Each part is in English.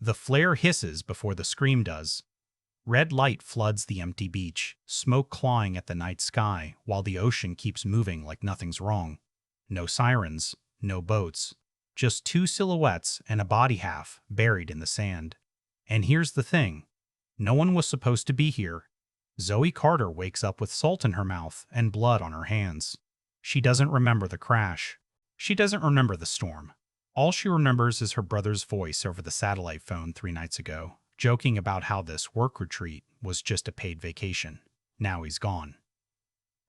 The flare hisses before the scream does. Red light floods the empty beach, smoke clawing at the night sky while the ocean keeps moving like nothing's wrong. No sirens, no boats, just two silhouettes and a body half buried in the sand. And here's the thing. No one was supposed to be here. Zoe Carter wakes up with salt in her mouth and blood on her hands. She doesn't remember the crash. She doesn't remember the storm. All she remembers is her brother's voice over the satellite phone 3 nights ago, joking about how this work retreat was just a paid vacation. Now he's gone.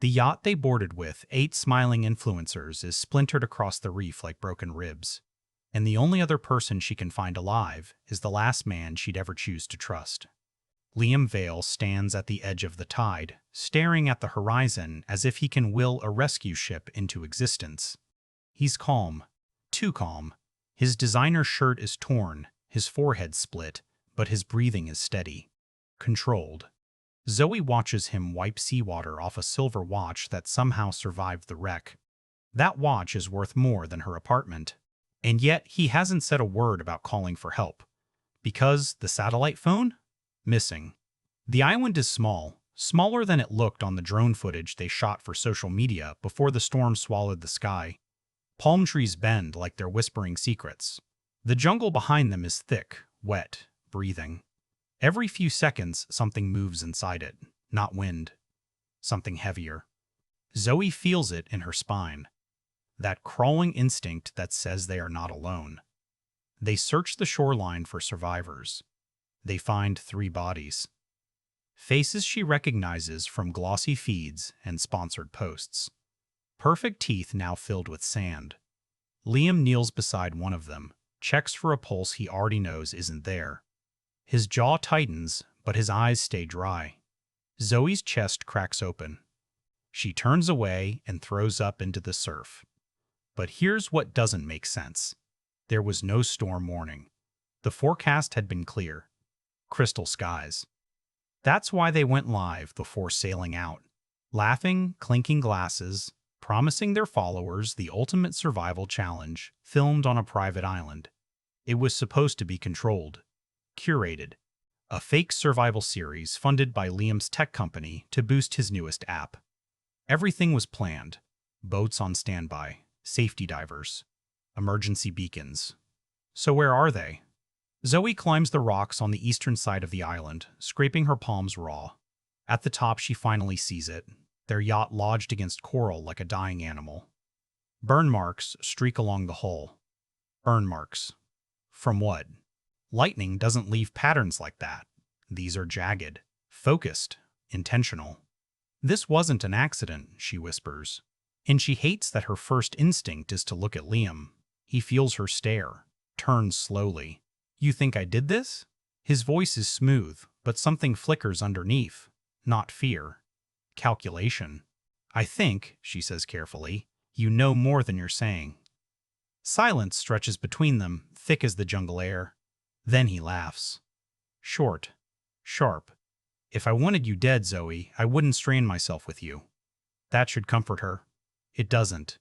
The yacht they boarded with 8 smiling influencers is splintered across the reef like broken ribs, and the only other person she can find alive is the last man she'd ever choose to trust. Liam Vale stands at the edge of the tide, staring at the horizon as if he can will a rescue ship into existence. He's calm. Too calm. His designer shirt is torn, his forehead split, but his breathing is steady. Controlled. Zoe watches him wipe seawater off a silver watch that somehow survived the wreck. That watch is worth more than her apartment. And yet he hasn't said a word about calling for help. Because the satellite phone? Missing. The island is small, smaller than it looked on the drone footage they shot for social media before the storm swallowed the sky. Palm trees bend like they're whispering secrets. The jungle behind them is thick, wet, breathing. Every few seconds, something moves inside it. Not wind. Something heavier. Zoe feels it in her spine. That crawling instinct that says they are not alone. They search the shoreline for survivors. They find 3 bodies. Faces she recognizes from glossy feeds and sponsored posts. Perfect teeth now filled with sand. Liam kneels beside one of them, checks for a pulse he already knows isn't there. His jaw tightens, but his eyes stay dry. Zoe's chest cracks open. She turns away and throws up into the surf. But here's what doesn't make sense. There was no storm warning. The forecast had been clear. Crystal skies. That's why they went live before sailing out. Laughing, clinking glasses, promising their followers the ultimate survival challenge, filmed on a private island. It was supposed to be controlled. Curated. A fake survival series funded by Liam's tech company to boost his newest app. Everything was planned. Boats on standby, safety divers, emergency beacons. So where are they? Zoe climbs the rocks on the eastern side of the island, scraping her palms raw. At the top she finally sees it, their yacht lodged against coral like a dying animal. Burn marks streak along the hull. Burn marks. From what? Lightning doesn't leave patterns like that. These are jagged, focused, intentional. This wasn't an accident, she whispers. And she hates that her first instinct is to look at Liam. He feels her stare, turns slowly. You think I did this? His voice is smooth, but something flickers underneath. Not fear. Calculation. I think, she says carefully, you know more than you're saying. Silence stretches between them, thick as the jungle air. Then he laughs. Short. Sharp. If I wanted you dead, Zoe, I wouldn't strain myself with you. That should comfort her. It doesn't.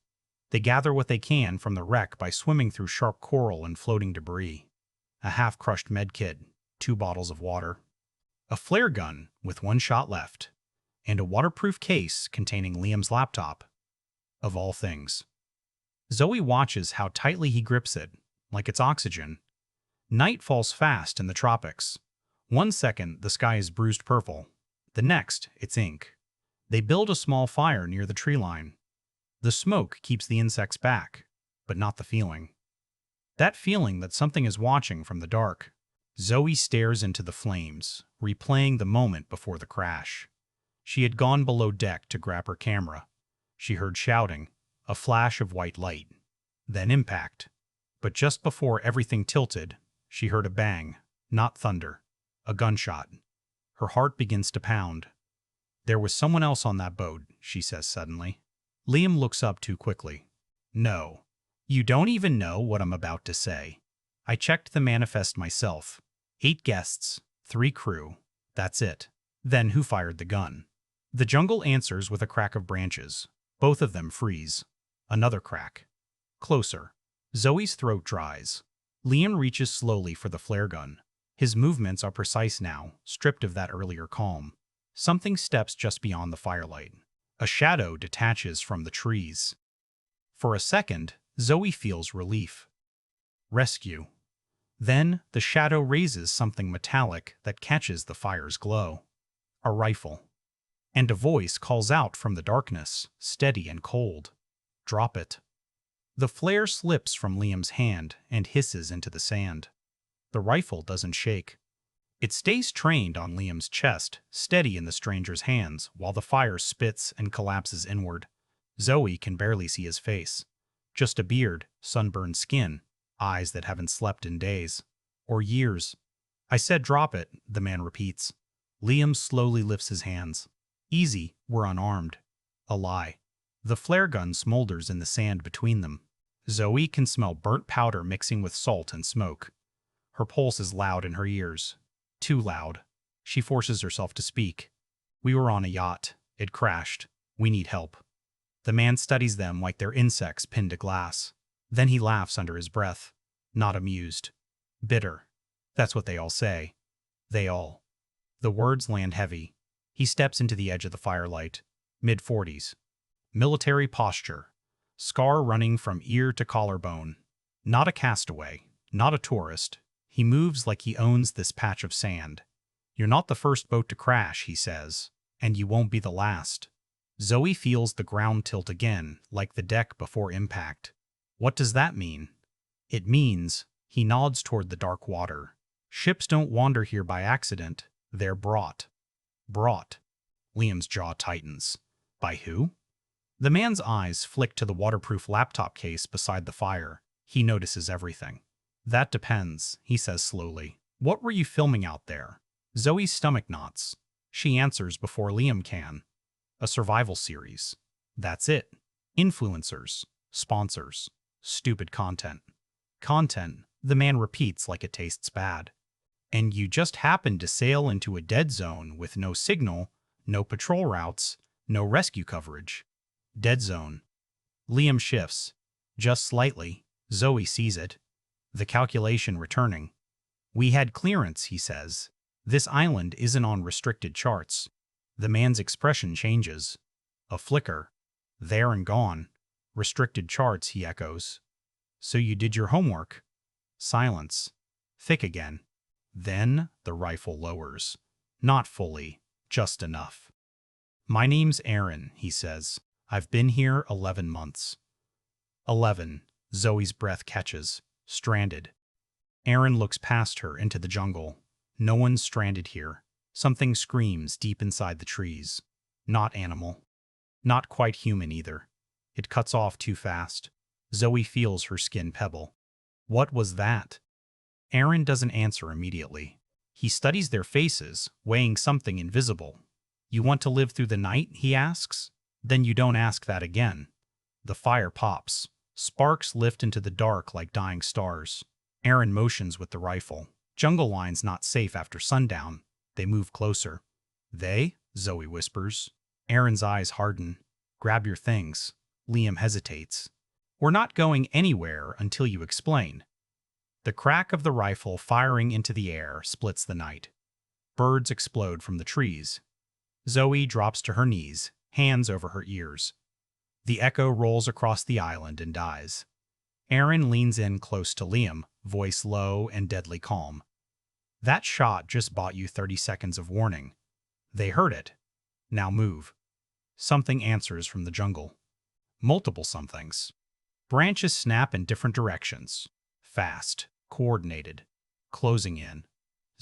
They gather what they can from the wreck by swimming through sharp coral and floating debris. A half-crushed medkit, 2 bottles of water. A flare gun with 1 shot left. And a waterproof case containing Liam's laptop. Of all things. Zoe watches how tightly he grips it, like it's oxygen. Night falls fast in the tropics. 1 second, the sky is bruised purple. The next, it's ink. They build a small fire near the tree line. The smoke keeps the insects back, but not the feeling. That feeling that something is watching from the dark. Zoe stares into the flames, replaying the moment before the crash. She had gone below deck to grab her camera. She heard shouting, a flash of white light, then impact. But just before everything tilted, she heard a bang, not thunder, a gunshot. Her heart begins to pound. There was someone else on that boat, she says suddenly. Liam looks up too quickly. No. You don't even know what I'm about to say. I checked the manifest myself. 8 guests, 3 crew. That's it. Then who fired the gun? The jungle answers with a crack of branches. Both of them freeze. Another crack. Closer. Zoe's throat dries. Liam reaches slowly for the flare gun. His movements are precise now, stripped of that earlier calm. Something steps just beyond the firelight. A shadow detaches from the trees. For a second, Zoe feels relief. Rescue. Then, the shadow raises something metallic that catches the fire's glow. A rifle. And a voice calls out from the darkness, steady and cold. Drop it. The flare slips from Liam's hand and hisses into the sand. The rifle doesn't shake. It stays trained on Liam's chest, steady in the stranger's hands, while the fire spits and collapses inward. Zoe can barely see his face. Just a beard, sunburned skin, eyes that haven't slept in days. Or years. I said drop it, the man repeats. Liam slowly lifts his hands. Easy, we're unarmed. A lie. The flare gun smolders in the sand between them. Zoe can smell burnt powder mixing with salt and smoke. Her pulse is loud in her ears. Too loud. She forces herself to speak. We were on a yacht. It crashed. We need help. The man studies them like they're insects pinned to glass. Then he laughs under his breath. Not amused. Bitter. That's what they all say. They all. The words land heavy. He steps into the edge of the firelight. Mid-40s. Military posture. Scar running from ear to collarbone. Not a castaway. Not a tourist. He moves like he owns this patch of sand. You're not the first boat to crash, he says. And you won't be the last. Zoe feels the ground tilt again, like the deck before impact. What does that mean? It means, he nods toward the dark water. Ships don't wander here by accident. They're brought. Brought. Liam's jaw tightens. By who? The man's eyes flick to the waterproof laptop case beside the fire. He notices everything. That depends, he says slowly. What were you filming out there? Zoe's stomach knots. She answers before Liam can. A survival series. That's it. Influencers. Sponsors. Stupid content. Content, the man repeats like it tastes bad. And you just happened to sail into a dead zone with no signal, no patrol routes, no rescue coverage. Dead zone. Liam shifts. Just slightly. Zoe sees it. The calculation returning. We had clearance, he says. This island isn't on restricted charts. The man's expression changes. A flicker. There and gone. Restricted charts, he echoes. So you did your homework. Silence. Thick again. Then the rifle lowers. Not fully. Just enough. My name's Aaron, he says. I've been here 11 months. 11. Zoe's breath catches. Stranded. Aaron looks past her into the jungle. No one's stranded here. Something screams deep inside the trees. Not animal. Not quite human either. It cuts off too fast. Zoe feels her skin pebble. What was that? Aaron doesn't answer immediately. He studies their faces, weighing something invisible. You want to live through the night, he asks? Then you don't ask that again. The fire pops. Sparks lift into the dark like dying stars. Aaron motions with the rifle. Jungle line's not safe after sundown. They move closer. They? Zoe whispers. Aaron's eyes harden. Grab your things. Liam hesitates. We're not going anywhere until you explain. The crack of the rifle firing into the air splits the night. Birds explode from the trees. Zoe drops to her knees, hands over her ears. The echo rolls across the island and dies. Aaron leans in close to Liam, voice low and deadly calm. That shot just bought you 30 seconds of warning. They heard it. Now move. Something answers from the jungle. Multiple somethings. Branches snap in different directions. Fast. Coordinated. Closing in.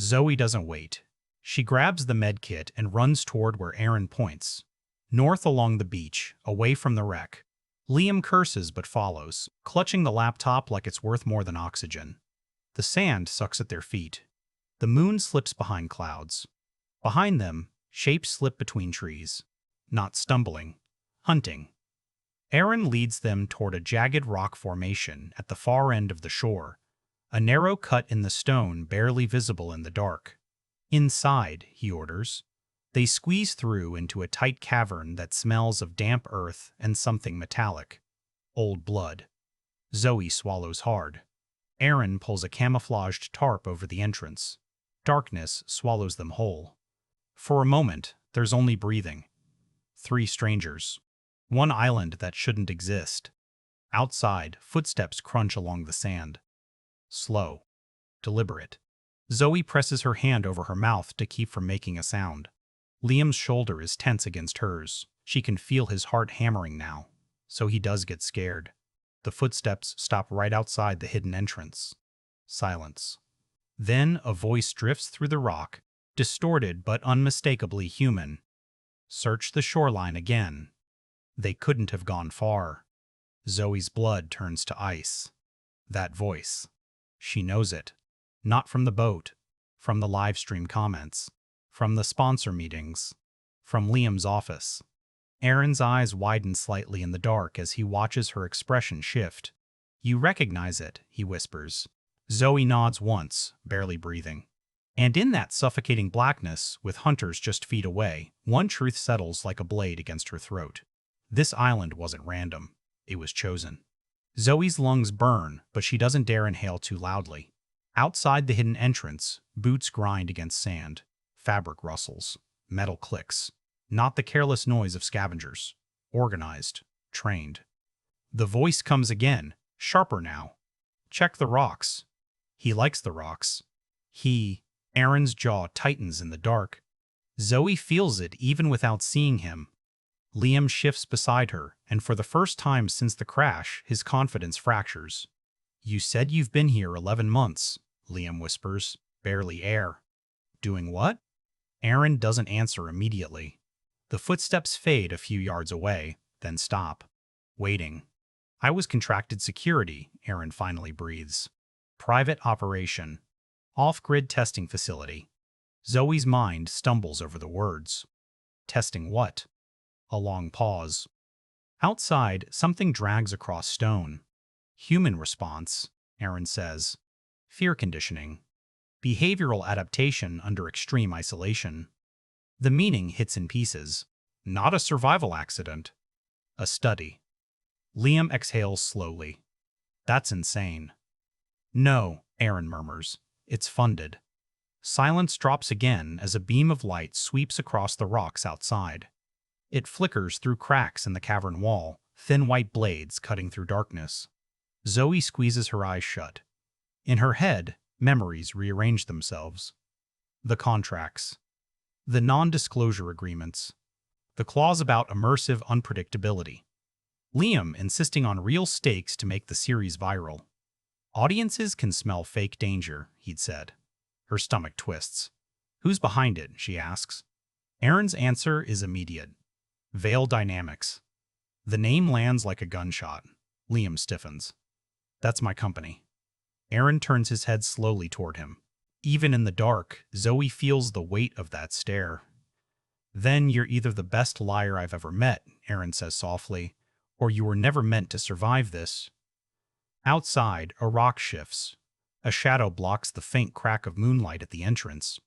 Zoe doesn't wait. She grabs the med kit and runs toward where Aaron points. North along the beach, away from the wreck. Liam curses but follows, clutching the laptop like it's worth more than oxygen. The sand sucks at their feet. The moon slips behind clouds. Behind them, shapes slip between trees. Not stumbling. Hunting. Aaron leads them toward a jagged rock formation at the far end of the shore, a narrow cut in the stone barely visible in the dark. Inside, he orders. They squeeze through into a tight cavern that smells of damp earth and something metallic. Old blood. Zoe swallows hard. Aaron pulls a camouflaged tarp over the entrance. Darkness swallows them whole. For a moment, there's only breathing. 3 strangers. One island that shouldn't exist. Outside, footsteps crunch along the sand. Slow. Deliberate. Zoe presses her hand over her mouth to keep from making a sound. Liam's shoulder is tense against hers. She can feel his heart hammering now. So he does get scared. The footsteps stop right outside the hidden entrance. Silence. Then a voice drifts through the rock, distorted but unmistakably human. Search the shoreline again. They couldn't have gone far. Zoe's blood turns to ice. That voice. She knows it. Not from the boat, from the live stream comments, from the sponsor meetings, from Liam's office. Aaron's eyes widen slightly in the dark as he watches her expression shift. You recognize it, he whispers. Zoe nods once, barely breathing. And in that suffocating blackness, with hunters just feet away, one truth settles like a blade against her throat. This island wasn't random. It was chosen. Zoe's lungs burn, but she doesn't dare inhale too loudly. Outside the hidden entrance, boots grind against sand. Fabric rustles. Metal clicks. Not the careless noise of scavengers. Organized. Trained. The voice comes again, sharper now. Check the rocks. He likes the rocks. Aaron's jaw tightens in the dark. Zoe feels it even without seeing him. Liam shifts beside her, and for the first time since the crash, his confidence fractures. You said you've been here 11 months, Liam whispers, barely air. Doing what? Aaron doesn't answer immediately. The footsteps fade a few yards away, then stop. Waiting. I was contracted security, Aaron finally breathes. Private operation. Off-grid testing facility. Zoe's mind stumbles over the words. Testing what? A long pause. Outside, something drags across stone. Human response, Aaron says. Fear conditioning. Behavioral adaptation under extreme isolation. The meaning hits in pieces. Not a survival accident. A study. Liam exhales slowly. That's insane. No, Aaron murmurs. It's funded. Silence drops again as a beam of light sweeps across the rocks outside. It flickers through cracks in the cavern wall, thin white blades cutting through darkness. Zoe squeezes her eyes shut. In her head, memories rearrange themselves. The contracts. The non-disclosure agreements. The clause about immersive unpredictability. Liam insisting on real stakes to make the series viral. Audiences can smell fake danger, he'd said. Her stomach twists. Who's behind it, she asks. Aaron's answer is immediate. Veil Dynamics. The name lands like a gunshot. Liam stiffens. That's my company. Aaron turns his head slowly toward him. Even in the dark, Zoe feels the weight of that stare. Then you're either the best liar I've ever met, Aaron says softly, or you were never meant to survive this. Outside, a rock shifts. A shadow blocks the faint crack of moonlight at the entrance.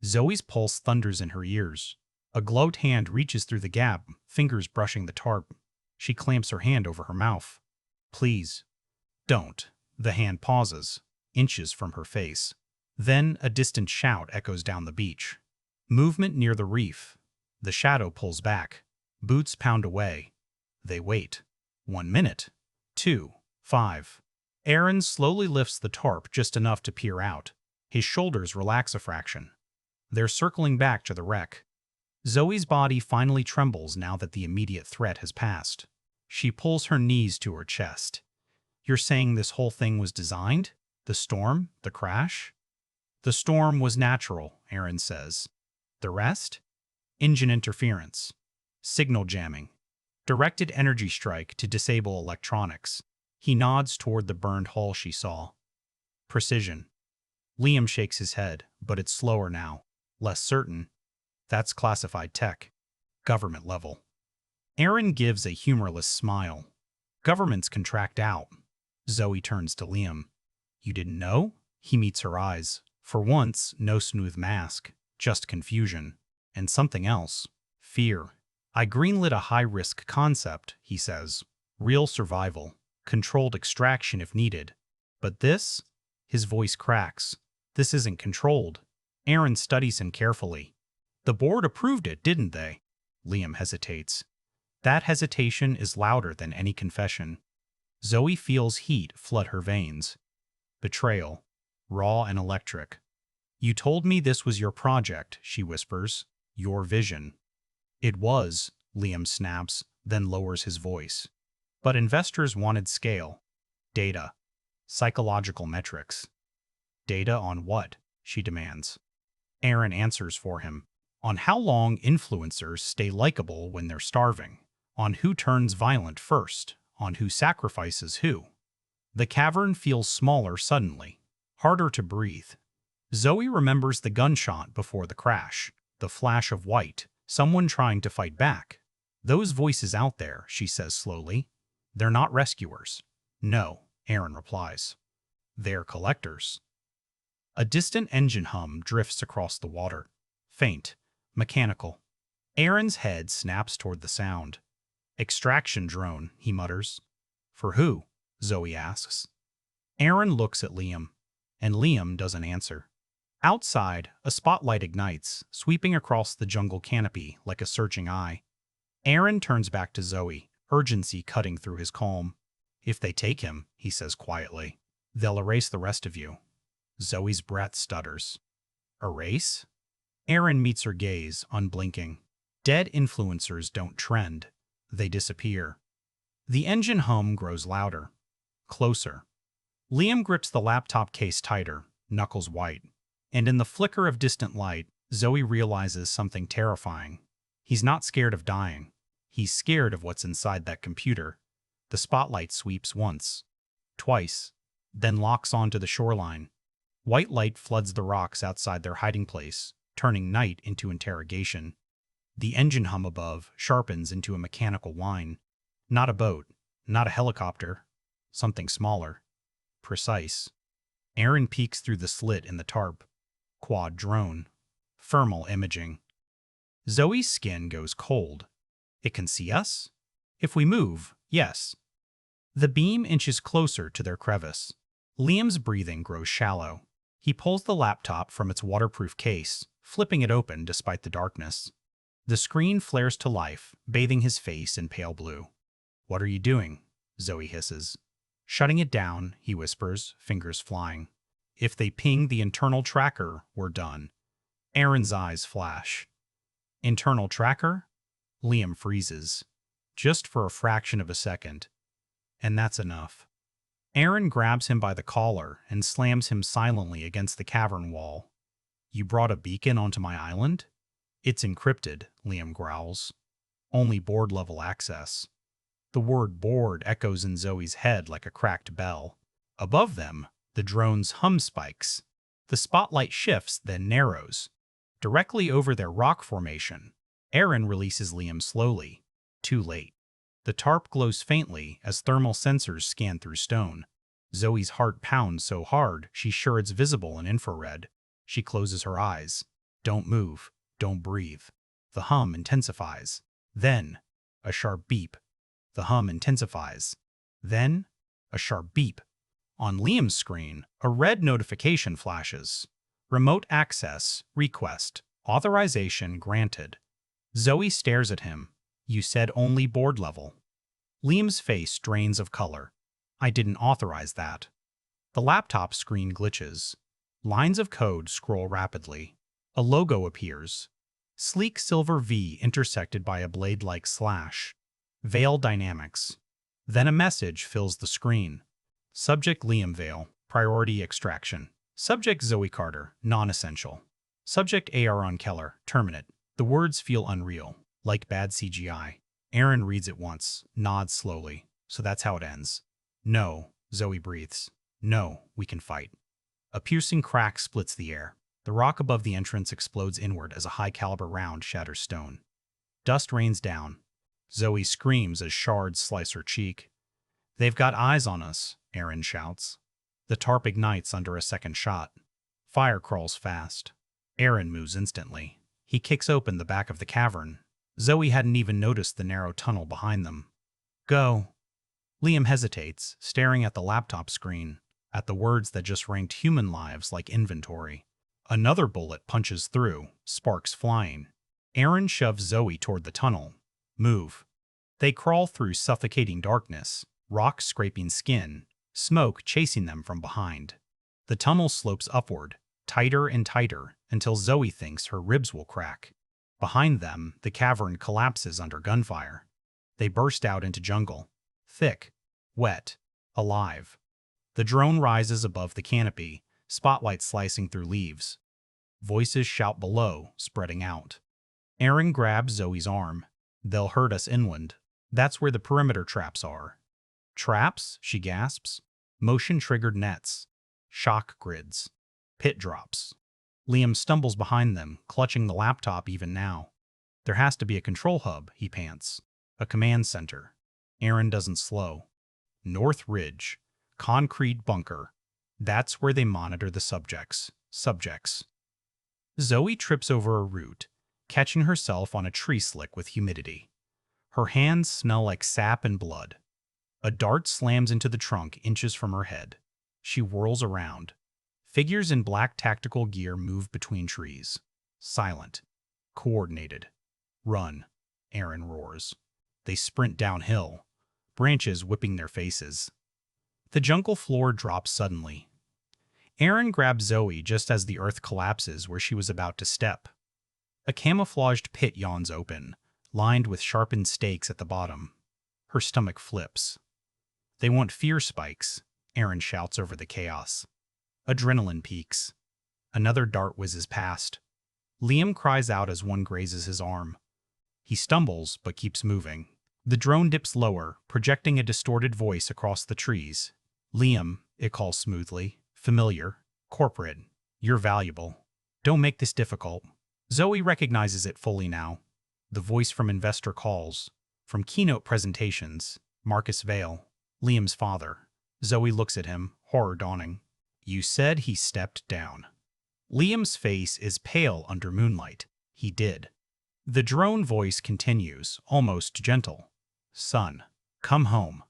Zoe's pulse thunders in her ears. A gloved hand reaches through the gap, fingers brushing the tarp. She clamps her hand over her mouth. Please. Don't. The hand pauses, inches from her face. Then a distant shout echoes down the beach. Movement near the reef. The shadow pulls back. Boots pound away. They wait. 1 minute. 2. 5. Aaron slowly lifts the tarp just enough to peer out. His shoulders relax a fraction. They're circling back to the wreck. Zoe's body finally trembles now that the immediate threat has passed. She pulls her knees to her chest. You're saying this whole thing was designed? The storm? The crash? The storm was natural, Aaron says. The rest? Engine interference. Signal jamming. Directed energy strike to disable electronics. He nods toward the burned hull she saw. Precision. Liam shakes his head, but it's slower now. Less certain. That's classified tech. Government level. Aaron gives a humorless smile. Governments contract out. Zoe turns to Liam. You didn't know? He meets her eyes. For once, no smooth mask. Just confusion. And something else. Fear. I greenlit a high-risk concept, he says. Real survival. Controlled extraction if needed. But this? His voice cracks. This isn't controlled. Aaron studies him carefully. The board approved it, didn't they? Liam hesitates. That hesitation is louder than any confession. Zoe feels heat flood her veins. Betrayal. Raw and electric. You told me this was your project, she whispers. Your vision. It was, Liam snaps, then lowers his voice. But investors wanted scale. Data. Psychological metrics. Data on what? She demands. Aaron answers for him. On how long influencers stay likable when they're starving. On who turns violent first. On who sacrifices who. The cavern feels smaller suddenly. Harder to breathe. Zoe remembers the gunshot before the crash. The flash of white. Someone trying to fight back. Those voices out there, she says slowly. They're not rescuers. No, Aaron replies. They're collectors. A distant engine hum drifts across the water. Faint. Mechanical. Aaron's head snaps toward the sound. Extraction drone, he mutters. For who? Zoe asks. Aaron looks at Liam, and Liam doesn't answer. Outside, a spotlight ignites, sweeping across the jungle canopy like a searching eye. Aaron turns back to Zoe, urgency cutting through his calm. If they take him, he says quietly, they'll erase the rest of you. Zoe's breath stutters. Erase? Aaron meets her gaze, unblinking. Dead influencers don't trend. They disappear. The engine hum grows louder. Closer. Liam grips the laptop case tighter, knuckles white. And in the flicker of distant light, Zoe realizes something terrifying. He's not scared of dying. He's scared of what's inside that computer. The spotlight sweeps once. Twice. Then locks onto the shoreline. White light floods the rocks outside their hiding place, turning night into interrogation. The engine hum above sharpens into a mechanical whine. Not a boat, not a helicopter. Something smaller. Precise. Aaron peeks through the slit in the tarp. Quad drone. Thermal imaging. Zoe's skin goes cold. It can see us? If we move, yes. The beam inches closer to their crevice. Liam's breathing grows shallow. He pulls the laptop from its waterproof case, flipping it open despite the darkness. The screen flares to life, bathing his face in pale blue. What are you doing? Zoe hisses. Shutting it down, he whispers, fingers flying. If they ping the internal tracker, we're done. Aaron's eyes flash. Internal tracker? Liam freezes. Just for a fraction of a second. And that's enough. Aaron grabs him by the collar and slams him silently against the cavern wall. You brought a beacon onto my island? It's encrypted, Liam growls. Only board-level access. The word board echoes in Zoe's head like a cracked bell. Above them, the drone's hum spikes. The spotlight shifts, then narrows. Directly over their rock formation, Aaron releases Liam slowly. Too late. The tarp glows faintly as thermal sensors scan through stone. Zoe's heart pounds so hard she's sure it's visible in infrared. She closes her eyes. Don't move. Don't breathe. The hum intensifies. Then, a sharp beep. The hum intensifies. Then, a sharp beep. On Liam's screen, a red notification flashes. Remote access, request, authorization granted. Zoe stares at him. You said only board level. Liam's face drains of color. I didn't authorize that. The laptop screen glitches. Lines of code scroll rapidly. A logo appears. Sleek silver V intersected by a blade-like slash. Veil dynamics. Then a message fills the screen. Subject Liam Vale, priority extraction. Subject Zoe Carter, non-essential. Subject Aaron Keller, terminate. The words feel unreal, like bad CGI. Aaron reads it once, nods slowly. So that's how it ends. No, Zoe breathes. No, we can fight. A piercing crack splits the air. The rock above the entrance explodes inward as a high-caliber round shatters stone. Dust rains down. Zoe screams as shards slice her cheek. They've got eyes on us, Aaron shouts. The tarp ignites under a second shot. Fire crawls fast. Aaron moves instantly. He kicks open the back of the cavern. Zoe hadn't even noticed the narrow tunnel behind them. Go. Liam hesitates, staring at the laptop screen. at the words that just ranked human lives like inventory. Another bullet punches through, sparks flying. Aaron shoves Zoe toward the tunnel. Move. They crawl through suffocating darkness, rock scraping skin, smoke chasing them from behind. The tunnel slopes upward, tighter and tighter, until Zoe thinks her ribs will crack. Behind them, the cavern collapses under gunfire. They burst out into jungle. Thick, wet, alive. The drone rises above the canopy, spotlight slicing through leaves. Voices shout below, spreading out. Aaron grabs Zoe's arm. They'll hurt us inland. That's where the perimeter traps are. Traps? She gasps. Motion-triggered nets. Shock grids. Pit drops. Liam stumbles behind them, clutching the laptop even now. There has to be a control hub, he pants. A command center. Aaron doesn't slow. North Ridge. Concrete bunker. That's where they monitor the subjects. Zoe trips over a root, catching herself on a tree slick with humidity. Her hands smell like sap and blood. A dart slams into the trunk inches from her head. She whirls around. Figures in black tactical gear move between trees. Silent. Coordinated. Run, Aaron roars. They sprint downhill, branches whipping their faces. The jungle floor drops suddenly. Aaron grabs Zoe just as the earth collapses where she was about to step. A camouflaged pit yawns open, lined with sharpened stakes at the bottom. Her stomach flips. They want fear spikes, Aaron shouts over the chaos. Adrenaline peaks. Another dart whizzes past. Liam cries out as one grazes his arm. He stumbles, but keeps moving. The drone dips lower, projecting a distorted voice across the trees. Liam, it calls smoothly. Familiar. Corporate. You're valuable. Don't make this difficult. Zoe recognizes it fully now. The voice from investor calls. From keynote presentations. Marcus Vale. Liam's father. Zoe looks at him, horror dawning. You said he stepped down. Liam's face is pale under moonlight. He did. The drone voice continues, almost gentle. Son, come home.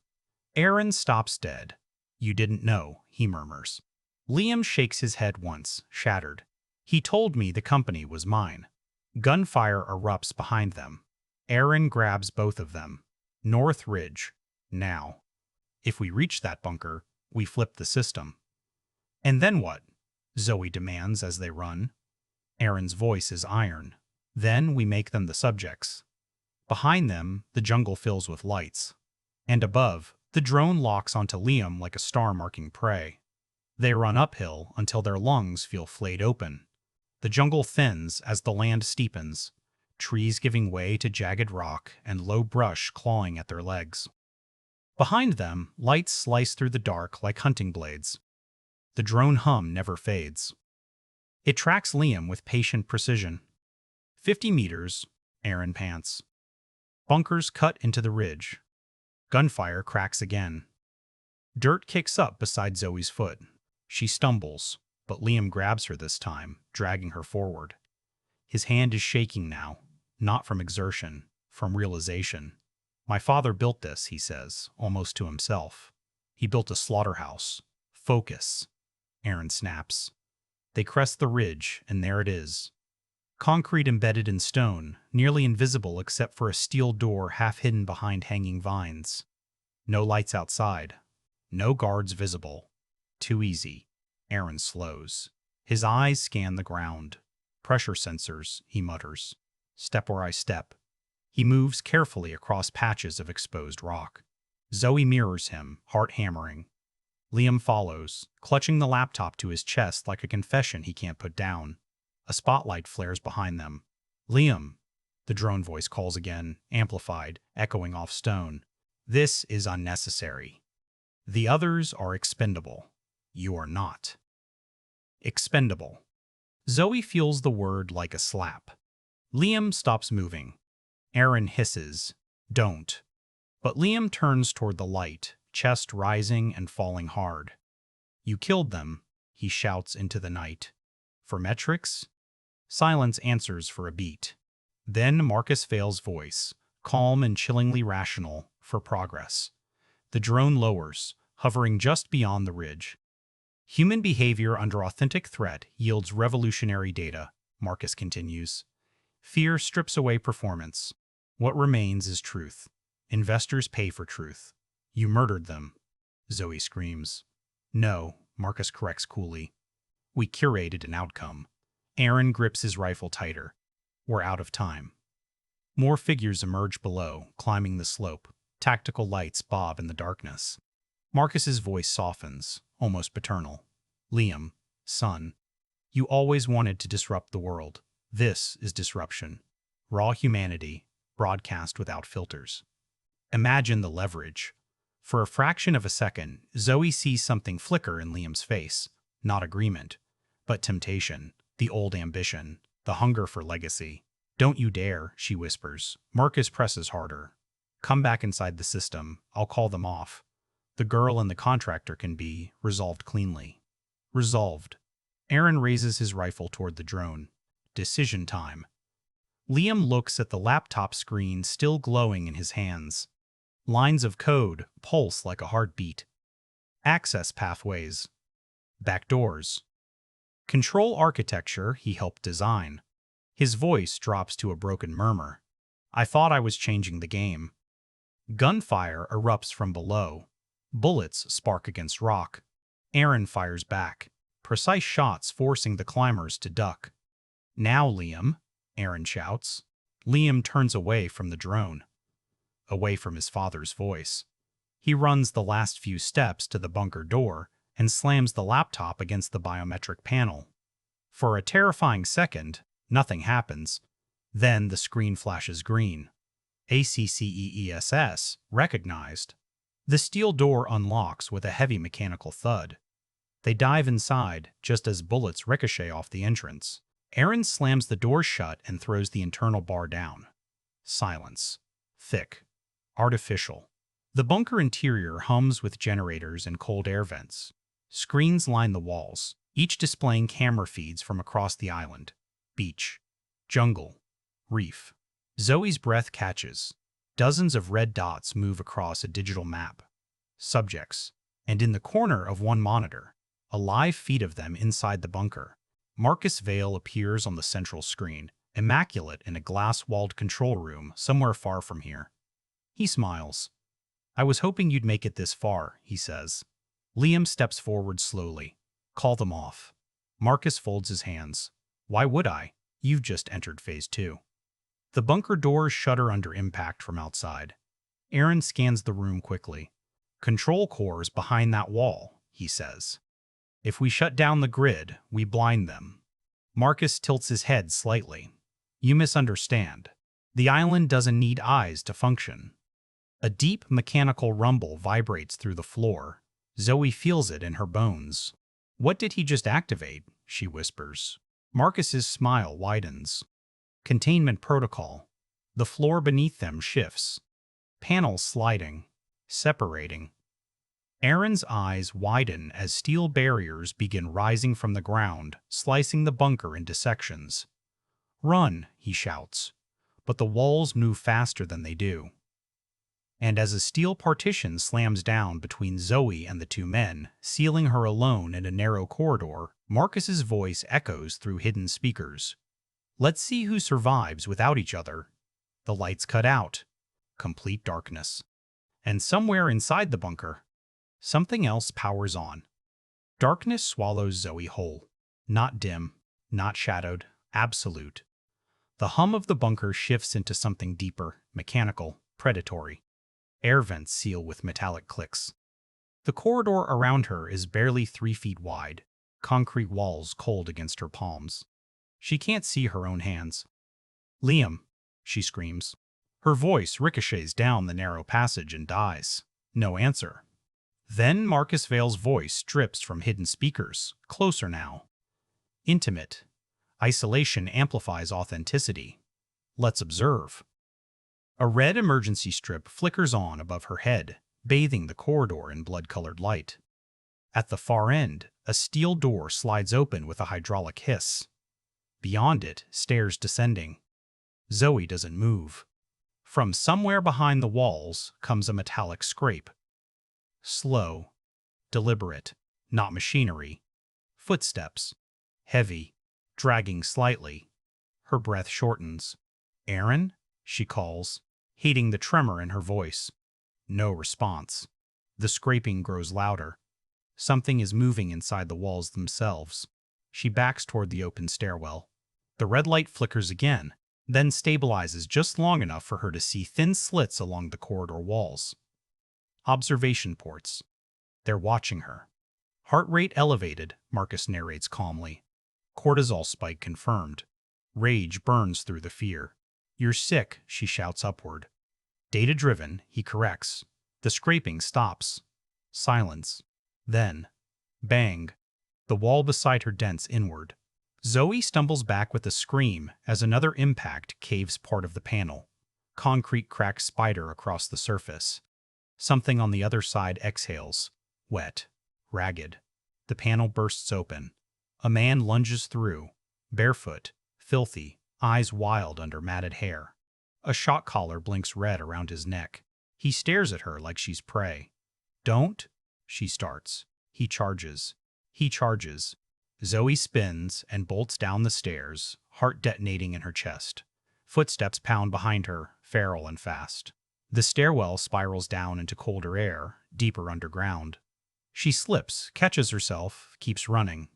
Aaron stops dead. You didn't know, he murmurs. Liam shakes his head once, shattered. He told me the company was mine. Gunfire erupts behind them. Aaron grabs both of them. North Ridge. Now. If we reach that bunker, we flip the system. And then what? Zoe demands as they run. Aaron's voice is iron. Then we make them the subjects. Behind them, the jungle fills with lights. And above, the drone locks onto Liam like a star marking prey. They run uphill until their lungs feel flayed open. The jungle thins as the land steepens, trees giving way to jagged rock and low brush clawing at their legs. Behind them, lights slice through the dark like hunting blades. The drone hum never fades. It tracks Liam with patient precision. 50 meters, Aaron pants. Bunkers cut into the ridge. Gunfire cracks again. Dirt kicks up beside Zoe's foot. She stumbles, but Liam grabs her this time, dragging her forward. His hand is shaking now, not from exertion, from realization. My father built this, he says, almost to himself. He built a slaughterhouse. Focus, Aaron snaps. They crest the ridge, and there it is. Concrete embedded in stone, nearly invisible except for a steel door half hidden behind hanging vines. No lights outside. No guards visible. Too easy. Aaron slows. His eyes scan the ground. Pressure sensors, he mutters. Step where I step. He moves carefully across patches of exposed rock. Zoe mirrors him, heart hammering. Liam follows, clutching the laptop to his chest like a confession he can't put down. A spotlight flares behind them. Liam, the drone voice calls again, amplified, echoing off stone. This is unnecessary. The others are expendable. You are not. Expendable. Zoe feels the word like a slap. Liam stops moving. Aaron hisses, don't. But Liam turns toward the light, chest rising and falling hard. You killed them, he shouts into the night. For metrics? Silence answers for a beat. Then Marcus Vale's voice, calm and chillingly rational, for progress. The drone lowers, hovering just beyond the ridge. Human behavior under authentic threat yields revolutionary data, Marcus continues. Fear strips away performance. What remains is truth. Investors pay for truth. You murdered them, Zoe screams. No, Marcus corrects coolly. We curated an outcome. Aaron grips his rifle tighter. We're out of time. More figures emerge below, climbing the slope. Tactical lights bob in the darkness. Marcus's voice softens, almost paternal. Liam, son, you always wanted to disrupt the world. This is disruption. Raw humanity, broadcast without filters. Imagine the leverage. For a fraction of a second, Zoe sees something flicker in Liam's face. Not agreement, but temptation, the old ambition, the hunger for legacy. Don't you dare, she whispers. Marcus presses harder. Come back inside the system. I'll call them off. The girl and the contractor can be resolved cleanly. Resolved. Aaron raises his rifle toward the drone. Decision time. Liam looks at the laptop screen still glowing in his hands. Lines of code pulse like a heartbeat. Access pathways. Backdoors. Control architecture he helped design. His voice drops to a broken murmur. I thought I was changing the game. Gunfire erupts from below. Bullets spark against rock. Aaron fires back, precise shots forcing the climbers to duck. Now, Liam, Aaron shouts. Liam turns away from the drone, away from his father's voice. He runs the last few steps to the bunker door and slams the laptop against the biometric panel. For a terrifying second, nothing happens. Then the screen flashes green. ACCEESS, recognized. The steel door unlocks with a heavy mechanical thud. They dive inside just as bullets ricochet off the entrance. Aaron slams the door shut and throws the internal bar down. Silence. Thick. Artificial. The bunker interior hums with generators and cold air vents. Screens line the walls, each displaying camera feeds from across the island. Beach. Jungle. Reef. Zoe's breath catches. Dozens of red dots move across a digital map. Subjects. And in the corner of one monitor, a live feed of them inside the bunker. Marcus Vale appears on the central screen, immaculate in a glass-walled control room somewhere far from here. He smiles. I was hoping you'd make it this far, he says. Liam steps forward slowly. Call them off. Marcus folds his hands. Why would I? You've just entered Phase 2. The bunker doors shudder under impact from outside. Aaron scans the room quickly. Control cores behind that wall, he says. If we shut down the grid, we blind them. Marcus tilts his head slightly. You misunderstand. The island doesn't need eyes to function. A deep mechanical rumble vibrates through the floor. Zoe feels it in her bones. What did he just activate? She whispers. Marcus's smile widens. Containment protocol. The floor beneath them shifts. Panels sliding. Separating. Aaron's eyes widen as steel barriers begin rising from the ground, slicing the bunker into sections. Run, he shouts. But the walls move faster than they do. And as a steel partition slams down between Zoe and the two men, sealing her alone in a narrow corridor, Marcus's voice echoes through hidden speakers. Let's see who survives without each other. The lights cut out. Complete darkness. And somewhere inside the bunker, something else powers on. Darkness swallows Zoe whole. Not dim, not shadowed, absolute. The hum of the bunker shifts into something deeper, mechanical, predatory. Air vents seal with metallic clicks. The corridor around her is barely 3 feet wide, concrete walls cold against her palms. She can't see her own hands. Liam, she screams. Her voice ricochets down the narrow passage and dies. No answer. Then Marcus Vale's voice drips from hidden speakers, closer now. Intimate. Isolation amplifies authenticity. Let's observe. A red emergency strip flickers on above her head, bathing the corridor in blood-colored light. At the far end, a steel door slides open with a hydraulic hiss. Beyond it, stairs descending. Zoe doesn't move. From somewhere behind the walls comes a metallic scrape. Slow, deliberate, not machinery. Footsteps. Heavy, dragging slightly. Her breath shortens. "Aaron?" she calls, hating the tremor in her voice. No response. The scraping grows louder. Something is moving inside the walls themselves. She backs toward the open stairwell. The red light flickers again, then stabilizes just long enough for her to see thin slits along the corridor walls. Observation ports. They're watching her. Heart rate elevated, Marcus narrates calmly. Cortisol spike confirmed. Rage burns through the fear. "You're sick," she shouts upward. Data-driven, he corrects. The scraping stops. Silence. Then, bang. The wall beside her dents inward. Zoe stumbles back with a scream as another impact caves part of the panel. Concrete cracks spider across the surface. Something on the other side exhales. Wet. Ragged. The panel bursts open. A man lunges through. Barefoot. Filthy. Eyes wild under matted hair. A shock collar blinks red around his neck. He stares at her like she's prey. "Don't," she starts. He charges. He charges. Zoe spins and bolts down the stairs, heart detonating in her chest. Footsteps pound behind her, feral and fast. The stairwell spirals down into colder air, deeper underground. She slips, catches herself, keeps running.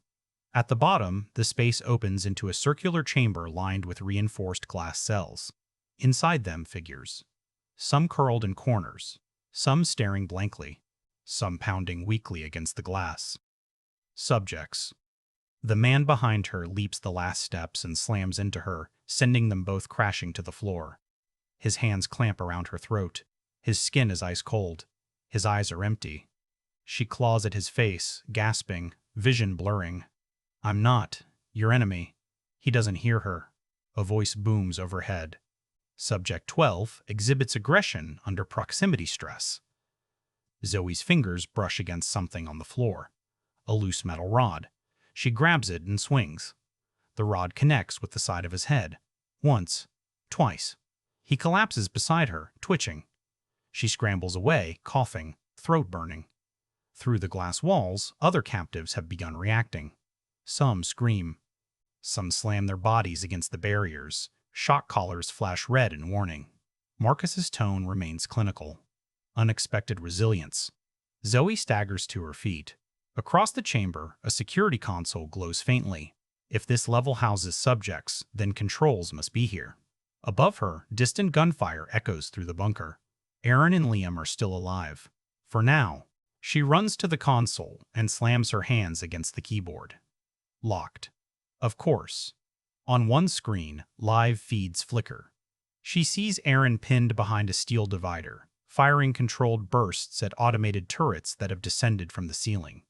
At the bottom, the space opens into a circular chamber lined with reinforced glass cells. Inside them, figures. Some curled in corners, some staring blankly, some pounding weakly against the glass. Subjects. The man behind her leaps the last steps and slams into her, sending them both crashing to the floor. His hands clamp around her throat. His skin is ice cold. His eyes are empty. She claws at his face, gasping, vision blurring. "I'm not your enemy." He doesn't hear her. A voice booms overhead. Subject 12 exhibits aggression under proximity stress. Zoe's fingers brush against something on the floor. A loose metal rod. She grabs it and swings. The rod connects with the side of his head. Once. Twice. He collapses beside her, twitching. She scrambles away, coughing, throat burning. Through the glass walls, other captives have begun reacting. Some scream. Some slam their bodies against the barriers. Shock collars flash red in warning. Marcus's tone remains clinical. Unexpected resilience. Zoe staggers to her feet. Across the chamber, a security console glows faintly. If this level houses subjects, then controls must be here. Above her, distant gunfire echoes through the bunker. Aaron and Liam are still alive. For now. She runs to the console and slams her hands against the keyboard. Locked. Of course. On one screen, live feeds flicker. She sees Aaron pinned behind a steel divider, firing controlled bursts at automated turrets that have descended from the ceiling.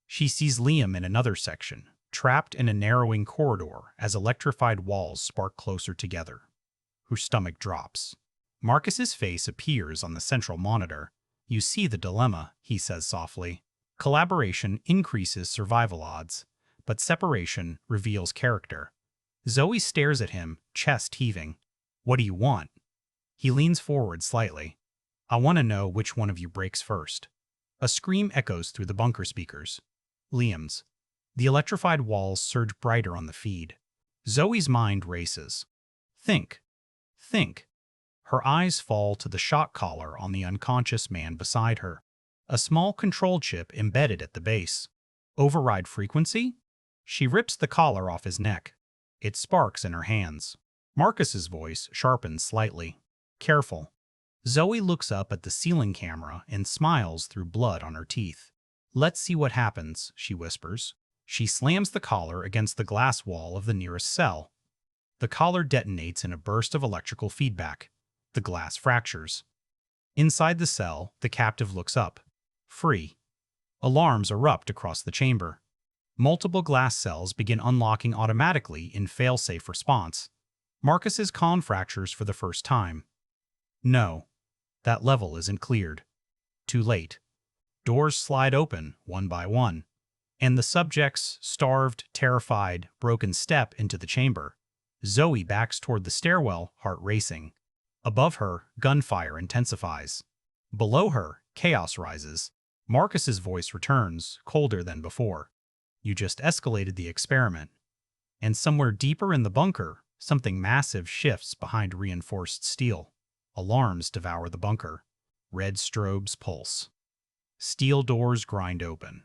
She sees Liam in another section, trapped in a narrowing corridor as electrified walls spark closer together. Her stomach drops. Marcus's face appears on the central monitor. "You see the dilemma," he says softly. Collaboration increases survival odds, but separation reveals character. Zoe stares at him, chest heaving. "What do you want?" He leans forward slightly. "I want to know which one of you breaks first." A scream echoes through the bunker speakers. Liam's. The electrified walls surge brighter on the feed. Zoe's mind races. Think. Think. Her eyes fall to the shock collar on the unconscious man beside her. A small control chip embedded at the base. Override frequency? She rips the collar off his neck. It sparks in her hands. Marcus's voice sharpens slightly. "Careful." Zoe looks up at the ceiling camera and smiles through blood on her teeth. "Let's see what happens," she whispers. She slams the collar against the glass wall of the nearest cell. The collar detonates in a burst of electrical feedback. The glass fractures. Inside the cell, the captive looks up. Free. Alarms erupt across the chamber. Multiple glass cells begin unlocking automatically in fail-safe response. Marcus's con fractures for the first time. No. That level isn't cleared. Too late. Doors slide open, one by one, and the subjects, starved, terrified, broken, step into the chamber. Zoe backs toward the stairwell, heart racing. Above her, gunfire intensifies. Below her, chaos rises. Marcus's voice returns, colder than before. You just escalated the experiment. And somewhere deeper in the bunker, something massive shifts behind reinforced steel. Alarms devour the bunker. Red strobes pulse. Steel doors grind open.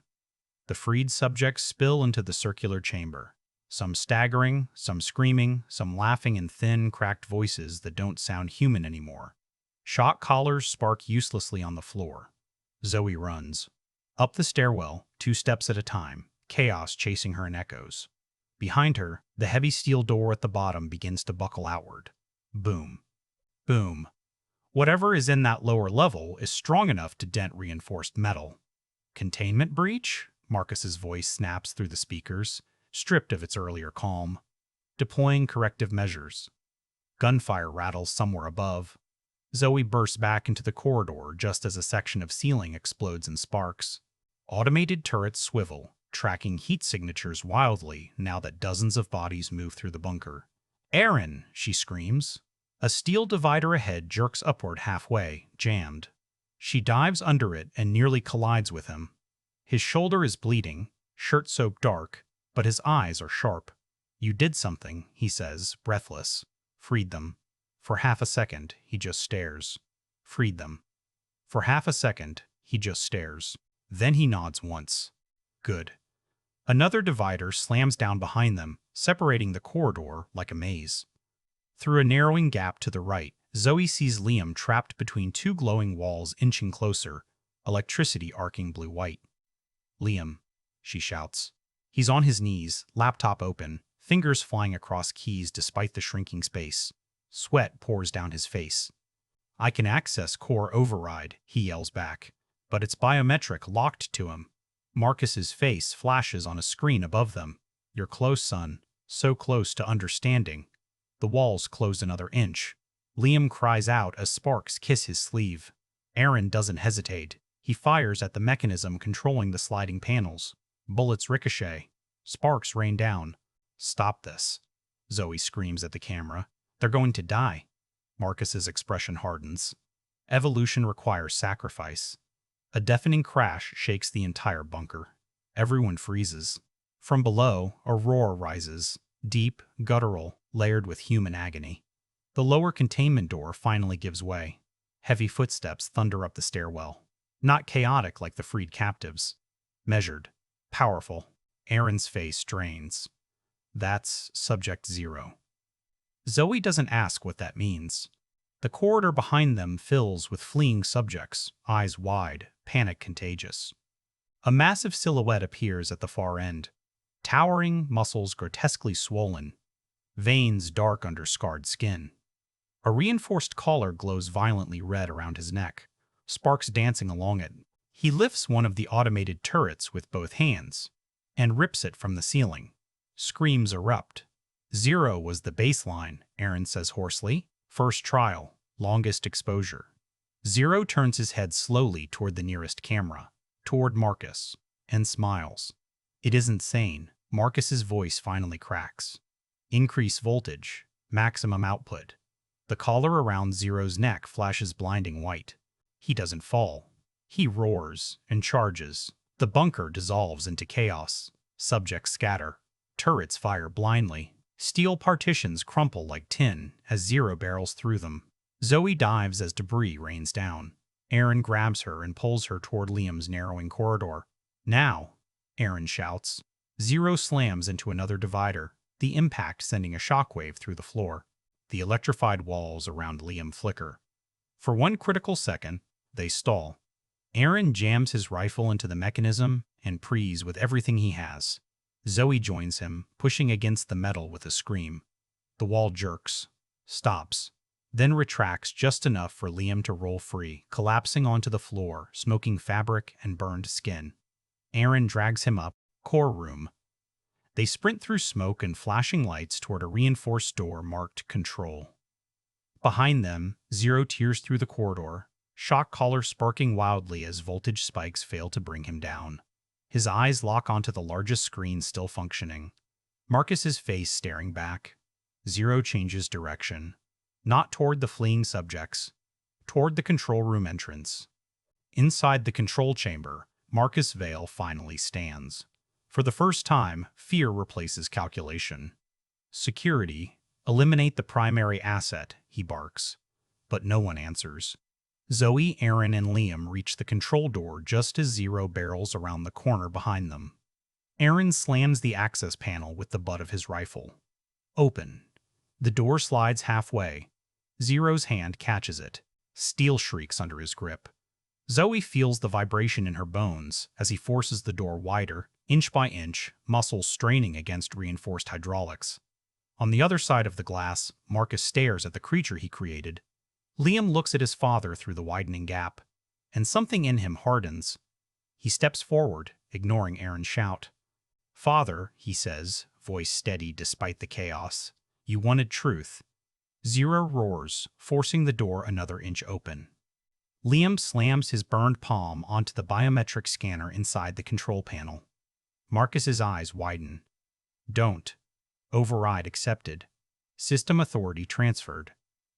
The freed subjects spill into the circular chamber. Some staggering, some screaming, some laughing in thin, cracked voices that don't sound human anymore. Shock collars spark uselessly on the floor. Zoe runs. Up the stairwell, 2 steps at a time, chaos chasing her in echoes. Behind her, the heavy steel door at the bottom begins to buckle outward. Boom. Boom. Whatever is in that lower level is strong enough to dent reinforced metal. Containment breach? Marcus's voice snaps through the speakers, stripped of its earlier calm. Deploying corrective measures. Gunfire rattles somewhere above. Zoe bursts back into the corridor just as a section of ceiling explodes in sparks. Automated turrets swivel, tracking heat signatures wildly now that dozens of bodies move through the bunker. "Aaron!" she screams. A steel divider ahead jerks upward halfway, jammed. She dives under it and nearly collides with him. His shoulder is bleeding, shirt soaked dark, but his eyes are sharp. "You did something," he says, breathless. "Freed them." For half a second, he just stares. Freed them. For half a second, he just stares. Then he nods once. Good. Another divider slams down behind them, separating the corridor like a maze. Through a narrowing gap to the right, Zoe sees Liam trapped between 2 glowing walls inching closer, electricity arcing blue-white. "Liam," she shouts. He's on his knees, laptop open, fingers flying across keys despite the shrinking space. Sweat pours down his face. "I can access core override," he yells back, but it's biometric locked to him. Marcus's face flashes on a screen above them. "You're close, son. So close to understanding." The walls close another inch. Liam cries out as sparks kiss his sleeve. Aaron doesn't hesitate. He fires at the mechanism controlling the sliding panels. Bullets ricochet. Sparks rain down. "Stop this," Zoe screams at the camera. "They're going to die." Marcus's expression hardens. Evolution requires sacrifice. A deafening crash shakes the entire bunker. Everyone freezes. From below, a roar rises, deep, guttural, layered with human agony. The lower containment door finally gives way. Heavy footsteps thunder up the stairwell. Not chaotic like the freed captives. Measured. Powerful. Aaron's face drains. "That's Subject 0. Zoe doesn't ask what that means. The corridor behind them fills with fleeing subjects, eyes wide, panic contagious. A massive silhouette appears at the far end. Towering, muscles grotesquely swollen. Veins dark under scarred skin. A reinforced collar glows violently red around his neck, sparks dancing along it. He lifts one of the automated turrets with both hands and rips it from the ceiling. Screams erupt. 0 was the baseline, Aaron says hoarsely. First trial, longest exposure. 0 turns his head slowly toward the nearest camera, toward Marcus, and smiles. "It isn't sane." Marcus's voice finally cracks. "Increase voltage, maximum output." The collar around 0's neck flashes blinding white. He doesn't fall. He roars and charges. The bunker dissolves into chaos. Subjects scatter. Turrets fire blindly. Steel partitions crumple like tin as 0 barrels through them. Zoe dives as debris rains down. Aaron grabs her and pulls her toward Liam's narrowing corridor. "Now!" Aaron shouts. 0 slams into another divider, the impact sending a shockwave through the floor. The electrified walls around Liam flicker. For one critical second, they stall. Aaron jams his rifle into the mechanism and prees with everything he has. Zoe joins him, pushing against the metal with a scream. The wall jerks, stops, then retracts just enough for Liam to roll free, collapsing onto the floor, smoking fabric and burned skin. Aaron drags him up, core room. They sprint through smoke and flashing lights toward a reinforced door marked Control. Behind them, 0 tears through the corridor, shock collar sparking wildly as voltage spikes fail to bring him down. His eyes lock onto the largest screen still functioning. Marcus's face staring back. 0 changes direction. Not toward the fleeing subjects. Toward the control room entrance. Inside the control chamber, Marcus Vale finally stands. For the first time, fear replaces calculation. Security, eliminate the primary asset, he barks. But no one answers. Zoe, Aaron, and Liam reach the control door just as Zero barrels around the corner behind them. Aaron slams the access panel with the butt of his rifle. Open. The door slides halfway. Zero's hand catches it. Steel shrieks under his grip. Zoe feels the vibration in her bones as he forces the door wider, inch by inch, muscles straining against reinforced hydraulics. On the other side of the glass, Marcus stares at the creature he created. Liam looks at his father through the widening gap, and something in him hardens. He steps forward, ignoring Aaron's shout. "Father," he says, voice steady despite the chaos, "you wanted truth." Zero roars, forcing the door another inch open. Liam slams his burned palm onto the biometric scanner inside the control panel. Marcus's eyes widen. "Don't. Override accepted. System authority transferred."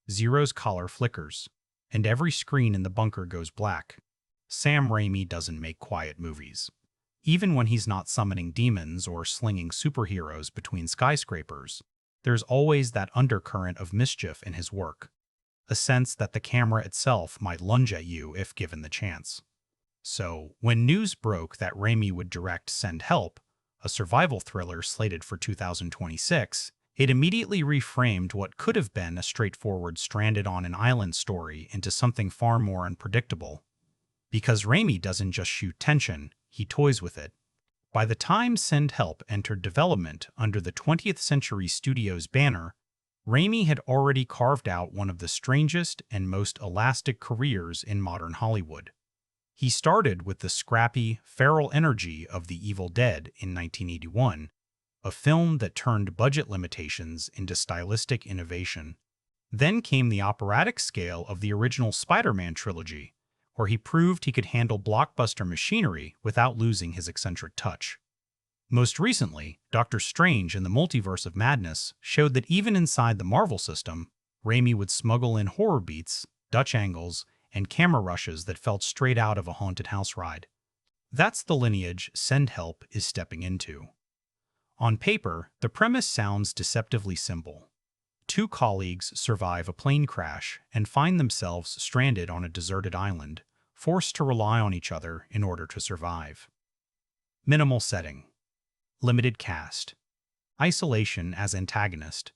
Zero's collar flickers, and every screen in the bunker goes black. Sam Raimi doesn't make quiet movies. Even when he's not summoning demons or slinging superheroes between skyscrapers, there's always that undercurrent of mischief in his work, a sense that the camera itself might lunge at you if given the chance. So, when news broke that Raimi would direct Send Help, a survival thriller slated for 2026, it immediately reframed what could have been a straightforward stranded-on-an-island story into something far more unpredictable. Because Raimi doesn't just shoot tension, he toys with it. By the time Send Help entered development under the 20th Century Studios banner, Raimi had already carved out one of the strangest and most elastic careers in modern Hollywood. He started with the scrappy, feral energy of The Evil Dead in 1981, a film that turned budget limitations into stylistic innovation. Then came the operatic scale of the original Spider-Man trilogy, where he proved he could handle blockbuster machinery without losing his eccentric touch. Most recently, Doctor Strange in the Multiverse of Madness showed that even inside the Marvel system, Raimi would smuggle in horror beats, Dutch angles, and camera rushes that felt straight out of a haunted house ride. That's the lineage Send Help is stepping into. On paper, the premise sounds deceptively simple. Two colleagues survive a plane crash and find themselves stranded on a deserted island, forced to rely on each other in order to survive. Minimal setting. Limited cast. Isolation as antagonist.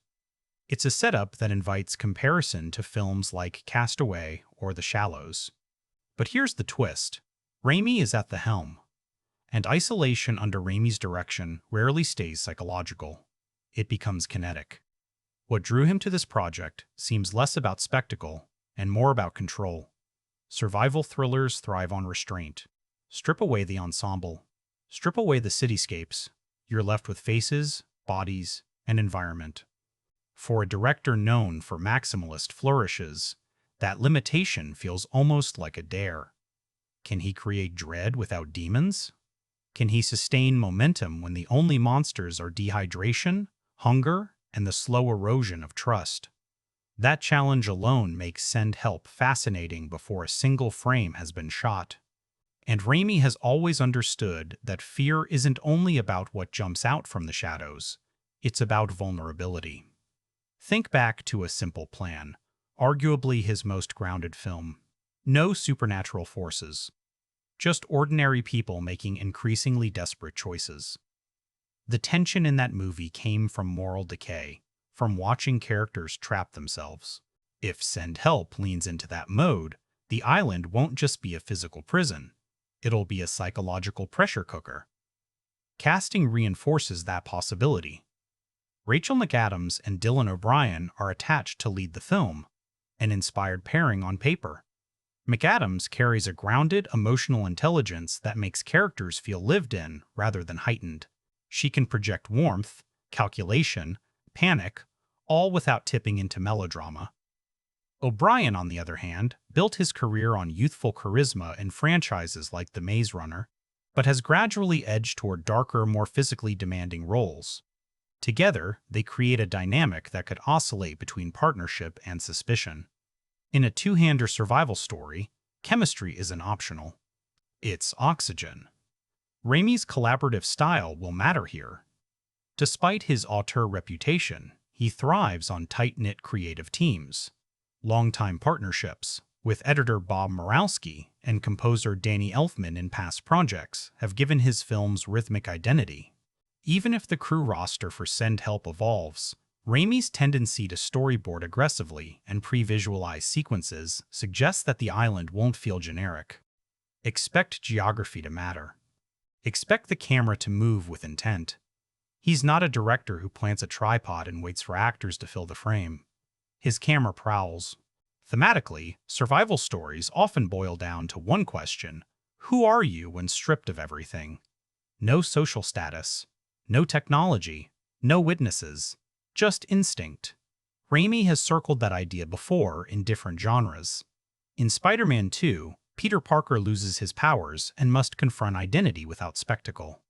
It's a setup that invites comparison to films like Castaway or The Shallows. But here's the twist. Raimi is at the helm. And isolation under Raimi's direction rarely stays psychological. It becomes kinetic. What drew him to this project seems less about spectacle and more about control. Survival thrillers thrive on restraint. Strip away the ensemble. Strip away the cityscapes. You're left with faces, bodies, and environment. For a director known for maximalist flourishes, that limitation feels almost like a dare. Can he create dread without demons? Can he sustain momentum when the only monsters are dehydration, hunger, and the slow erosion of trust? That challenge alone makes Send Help fascinating before a single frame has been shot. And Raimi has always understood that fear isn't only about what jumps out from the shadows, it's about vulnerability. Think back to A Simple Plan, arguably his most grounded film. No supernatural forces. Just ordinary people making increasingly desperate choices. The tension in that movie came from moral decay, from watching characters trap themselves. If Send Help leans into that mode, the island won't just be a physical prison. It'll be a psychological pressure cooker. Casting reinforces that possibility. Rachel McAdams and Dylan O'Brien are attached to lead the film, an inspired pairing on paper. McAdams carries a grounded, emotional intelligence that makes characters feel lived in rather than heightened. She can project warmth, calculation, panic, all without tipping into melodrama. O'Brien, on the other hand, built his career on youthful charisma in franchises like The Maze Runner, but has gradually edged toward darker, more physically demanding roles. Together, they create a dynamic that could oscillate between partnership and suspicion. In a two-hander survival story, chemistry isn't optional. It's oxygen. Raimi's collaborative style will matter here. Despite his auteur reputation, he thrives on tight-knit creative teams. Longtime partnerships with editor Bob Murawski and composer Danny Elfman in past projects have given his films rhythmic identity. Even if the crew roster for Send Help evolves, Raimi's tendency to storyboard aggressively and pre-visualize sequences suggests that the island won't feel generic. Expect geography to matter. Expect the camera to move with intent. He's not a director who plants a tripod and waits for actors to fill the frame. His camera prowls. Thematically, survival stories often boil down to one question: who are you when stripped of everything? No social status, no technology, no witnesses, just instinct. Raimi has circled that idea before in different genres. In Spider-Man 2, Peter Parker loses his powers and must confront identity without spectacle.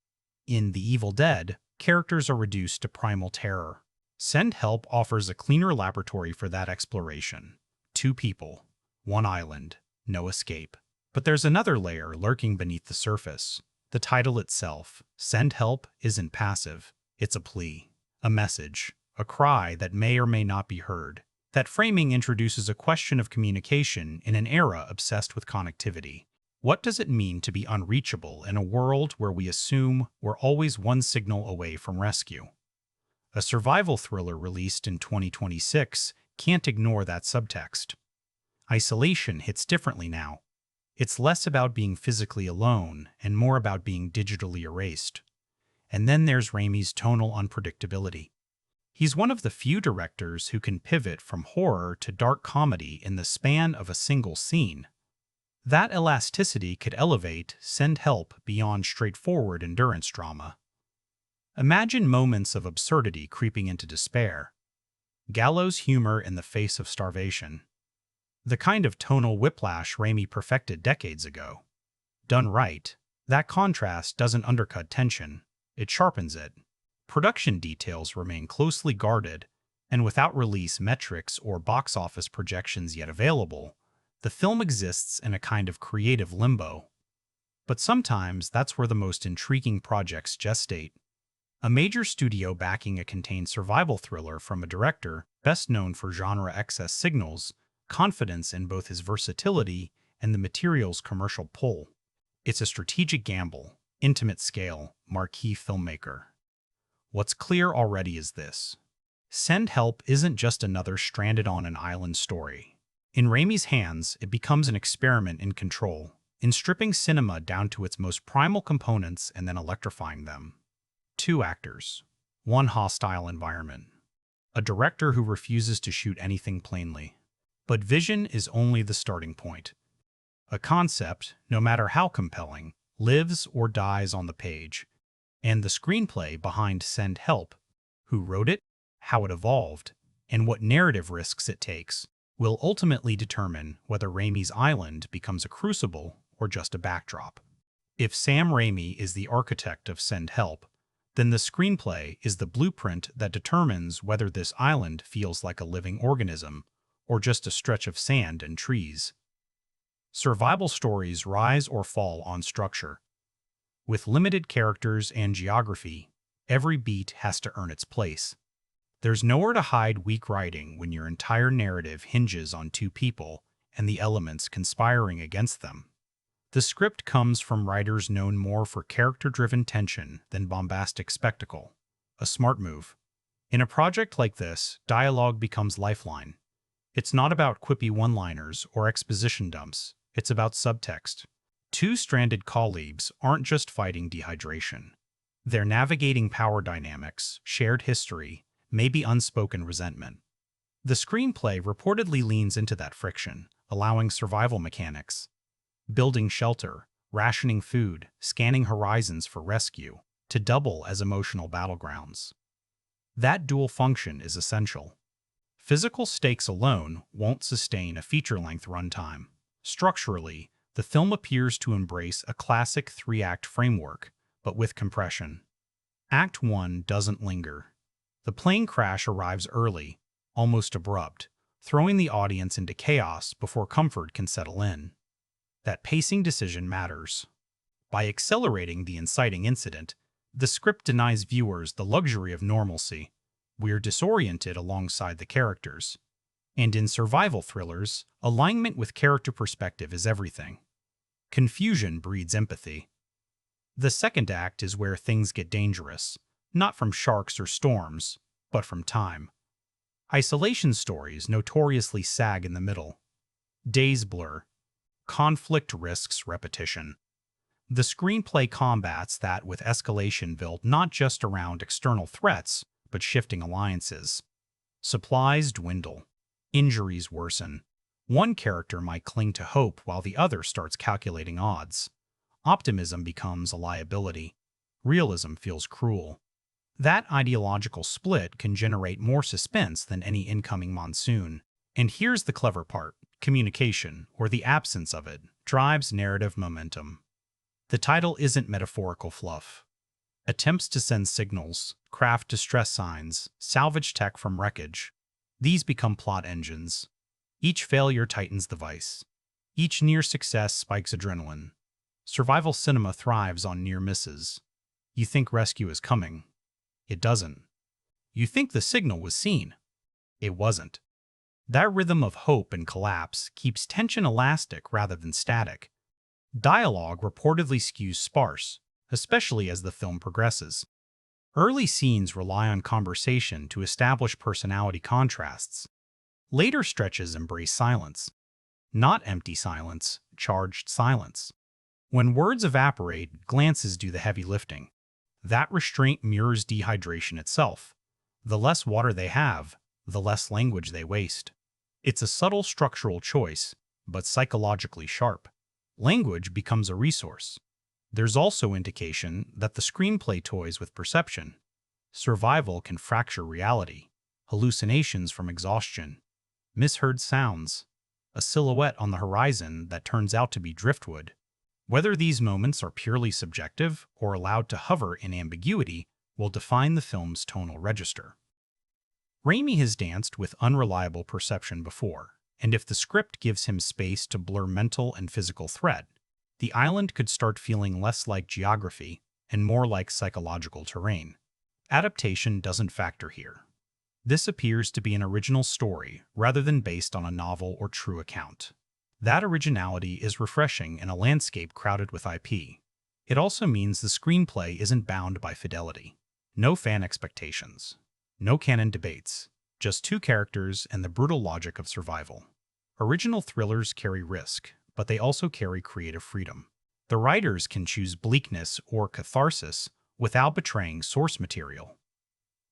In The Evil Dead, characters are reduced to primal terror. Send Help offers a cleaner laboratory for that exploration. 2 people, 1 island, no escape. But there's another layer lurking beneath the surface. The title itself, Send Help, isn't passive. It's a plea, a message, a cry that may or may not be heard. That framing introduces a question of communication in an era obsessed with connectivity. What does it mean to be unreachable in a world where we assume we're always one signal away from rescue? A survival thriller released in 2026 can't ignore that subtext. Isolation hits differently now. It's less about being physically alone and more about being digitally erased. And then there's Raimi's tonal unpredictability. He's one of the few directors who can pivot from horror to dark comedy in the span of a single scene. That elasticity could elevate Send Help beyond straightforward endurance drama. Imagine moments of absurdity creeping into despair. Gallows humor in the face of starvation. The kind of tonal whiplash Raimi perfected decades ago. Done right, that contrast doesn't undercut tension, it sharpens it. Production details remain closely guarded, and without release metrics or box office projections yet available, the film exists in a kind of creative limbo. But sometimes that's where the most intriguing projects gestate. A major studio backing a contained survival thriller from a director best known for genre excess signals confidence in both his versatility and the material's commercial pull. It's a strategic gamble, intimate scale, marquee filmmaker. What's clear already is this. Send Help isn't just another stranded on an island story. In Raimi's hands, it becomes an experiment in control, in stripping cinema down to its most primal components and then electrifying them. 2 actors. 1 hostile environment. A director who refuses to shoot anything plainly. But vision is only the starting point. A concept, no matter how compelling, lives or dies on the page. And the screenplay behind Send Help, who wrote it, how it evolved, and what narrative risks it takes, will ultimately determine whether Raimi's island becomes a crucible or just a backdrop. If Sam Raimi is the architect of Send Help, then the screenplay is the blueprint that determines whether this island feels like a living organism or just a stretch of sand and trees. Survival stories rise or fall on structure. With limited characters and geography, every beat has to earn its place. There's nowhere to hide weak writing when your entire narrative hinges on 2 people and the elements conspiring against them. The script comes from writers known more for character-driven tension than bombastic spectacle. A smart move. In a project like this, dialogue becomes lifeline. It's not about quippy one-liners or exposition dumps. It's about subtext. 2 stranded colleagues aren't just fighting dehydration. They're navigating power dynamics, shared history, maybe unspoken resentment. The screenplay reportedly leans into that friction, allowing survival mechanics. Building shelter, rationing food, scanning horizons for rescue, to double as emotional battlegrounds. That dual function is essential. Physical stakes alone won't sustain a feature-length runtime. Structurally, the film appears to embrace a classic 3-act framework, but with compression. Act 1 doesn't linger. The plane crash arrives early, almost abrupt, throwing the audience into chaos before comfort can settle in. That pacing decision matters. By accelerating the inciting incident, the script denies viewers the luxury of normalcy. We're disoriented alongside the characters. And in survival thrillers, alignment with character perspective is everything. Confusion breeds empathy. The second act is where things get dangerous, not from sharks or storms, but from time. Isolation stories notoriously sag in the middle. Days blur. Conflict risks repetition. The screenplay combats that with escalation built not just around external threats, but shifting alliances. Supplies dwindle. Injuries worsen. One character might cling to hope while the other starts calculating odds. Optimism becomes a liability. Realism feels cruel. That ideological split can generate more suspense than any incoming monsoon. And here's the clever part. Communication, or the absence of it, drives narrative momentum. The title isn't metaphorical fluff. Attempts to send signals, craft distress signs, salvage tech from wreckage. These become plot engines. Each failure tightens the vice. Each near success spikes adrenaline. Survival cinema thrives on near misses. You think rescue is coming. It doesn't. You think the signal was seen. It wasn't. That rhythm of hope and collapse keeps tension elastic rather than static. Dialogue reportedly skews sparse, especially as the film progresses. Early scenes rely on conversation to establish personality contrasts. Later stretches embrace silence. Not empty silence, charged silence. When words evaporate, glances do the heavy lifting. That restraint mirrors dehydration itself. The less water they have, the less language they waste. It's a subtle structural choice, but psychologically sharp. Language becomes a resource. There's also indication that the screenplay toys with perception. Survival can fracture reality. Hallucinations from exhaustion. Misheard sounds. A silhouette on the horizon that turns out to be driftwood. Whether these moments are purely subjective or allowed to hover in ambiguity will define the film's tonal register. Raimi has danced with unreliable perception before, and if the script gives him space to blur mental and physical threat, the island could start feeling less like geography and more like psychological terrain. Adaptation doesn't factor here. This appears to be an original story rather than based on a novel or true account. That originality is refreshing in a landscape crowded with IP. It also means the screenplay isn't bound by fidelity. No fan expectations. No canon debates. Just two characters and the brutal logic of survival. Original thrillers carry risk, but they also carry creative freedom. The writers can choose bleakness or catharsis without betraying source material.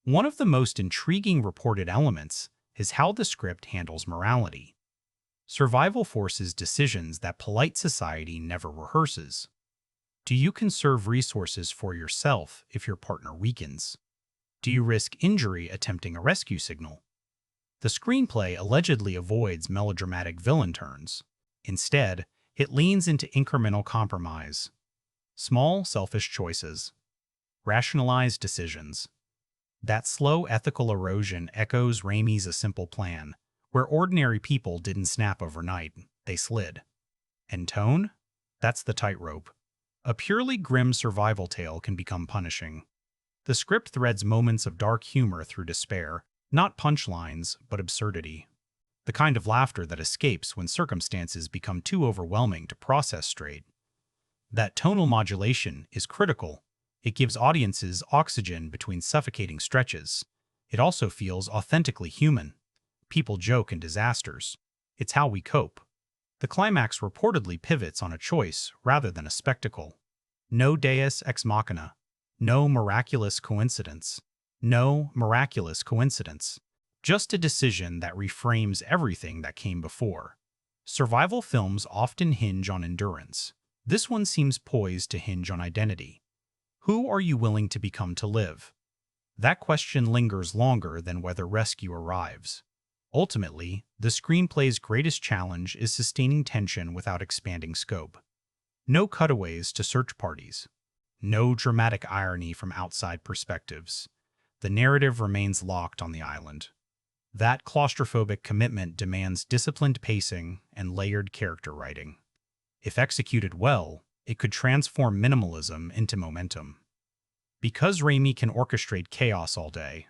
One of the most intriguing reported elements is how the script handles morality. Survival forces decisions that polite society never rehearses. Do you conserve resources for yourself if your partner weakens? Do you risk injury attempting a rescue signal? The screenplay allegedly avoids melodramatic villain turns. Instead, it leans into incremental compromise. Small, selfish choices. Rationalized decisions. That slow ethical erosion echoes Raimi's A Simple Plan, where ordinary people didn't snap overnight, they slid. And tone? That's the tightrope. A purely grim survival tale can become punishing. The script threads moments of dark humor through despair, not punchlines, but absurdity. The kind of laughter that escapes when circumstances become too overwhelming to process straight. That tonal modulation is critical. It gives audiences oxygen between suffocating stretches. It also feels authentically human. People joke in disasters. It's how we cope. The climax reportedly pivots on a choice rather than a spectacle. No deus ex machina. No miraculous coincidence. No miraculous coincidence. Just a decision that reframes everything that came before. Survival films often hinge on endurance. This one seems poised to hinge on identity. Who are you willing to become to live? That question lingers longer than whether rescue arrives. Ultimately, the screenplay's greatest challenge is sustaining tension without expanding scope. No cutaways to search parties. No dramatic irony from outside perspectives. The narrative remains locked on the island. That claustrophobic commitment demands disciplined pacing and layered character writing. If executed well, It could transform minimalism into momentum. Because Raimi can orchestrate chaos all day,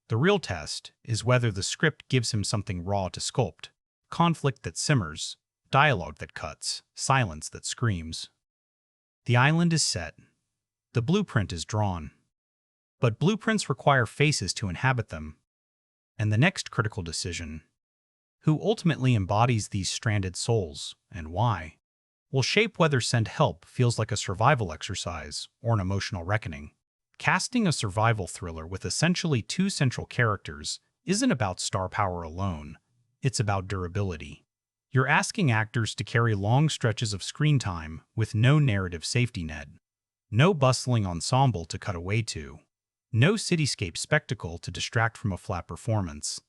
the real test is whether the script gives him something raw to sculpt, conflict that simmers, dialogue that cuts, silence that screams. The island is set. The blueprint is drawn. But blueprints require faces to inhabit them. And the next critical decision, who ultimately embodies these stranded souls and why, will shape whether Send Help feels like a survival exercise or an emotional reckoning. Casting a survival thriller with essentially two central characters isn't about star power alone. It's about durability. You're asking actors to carry long stretches of screen time with no narrative safety net. No bustling ensemble to cut away to. No cityscape spectacle to distract from a flat performance.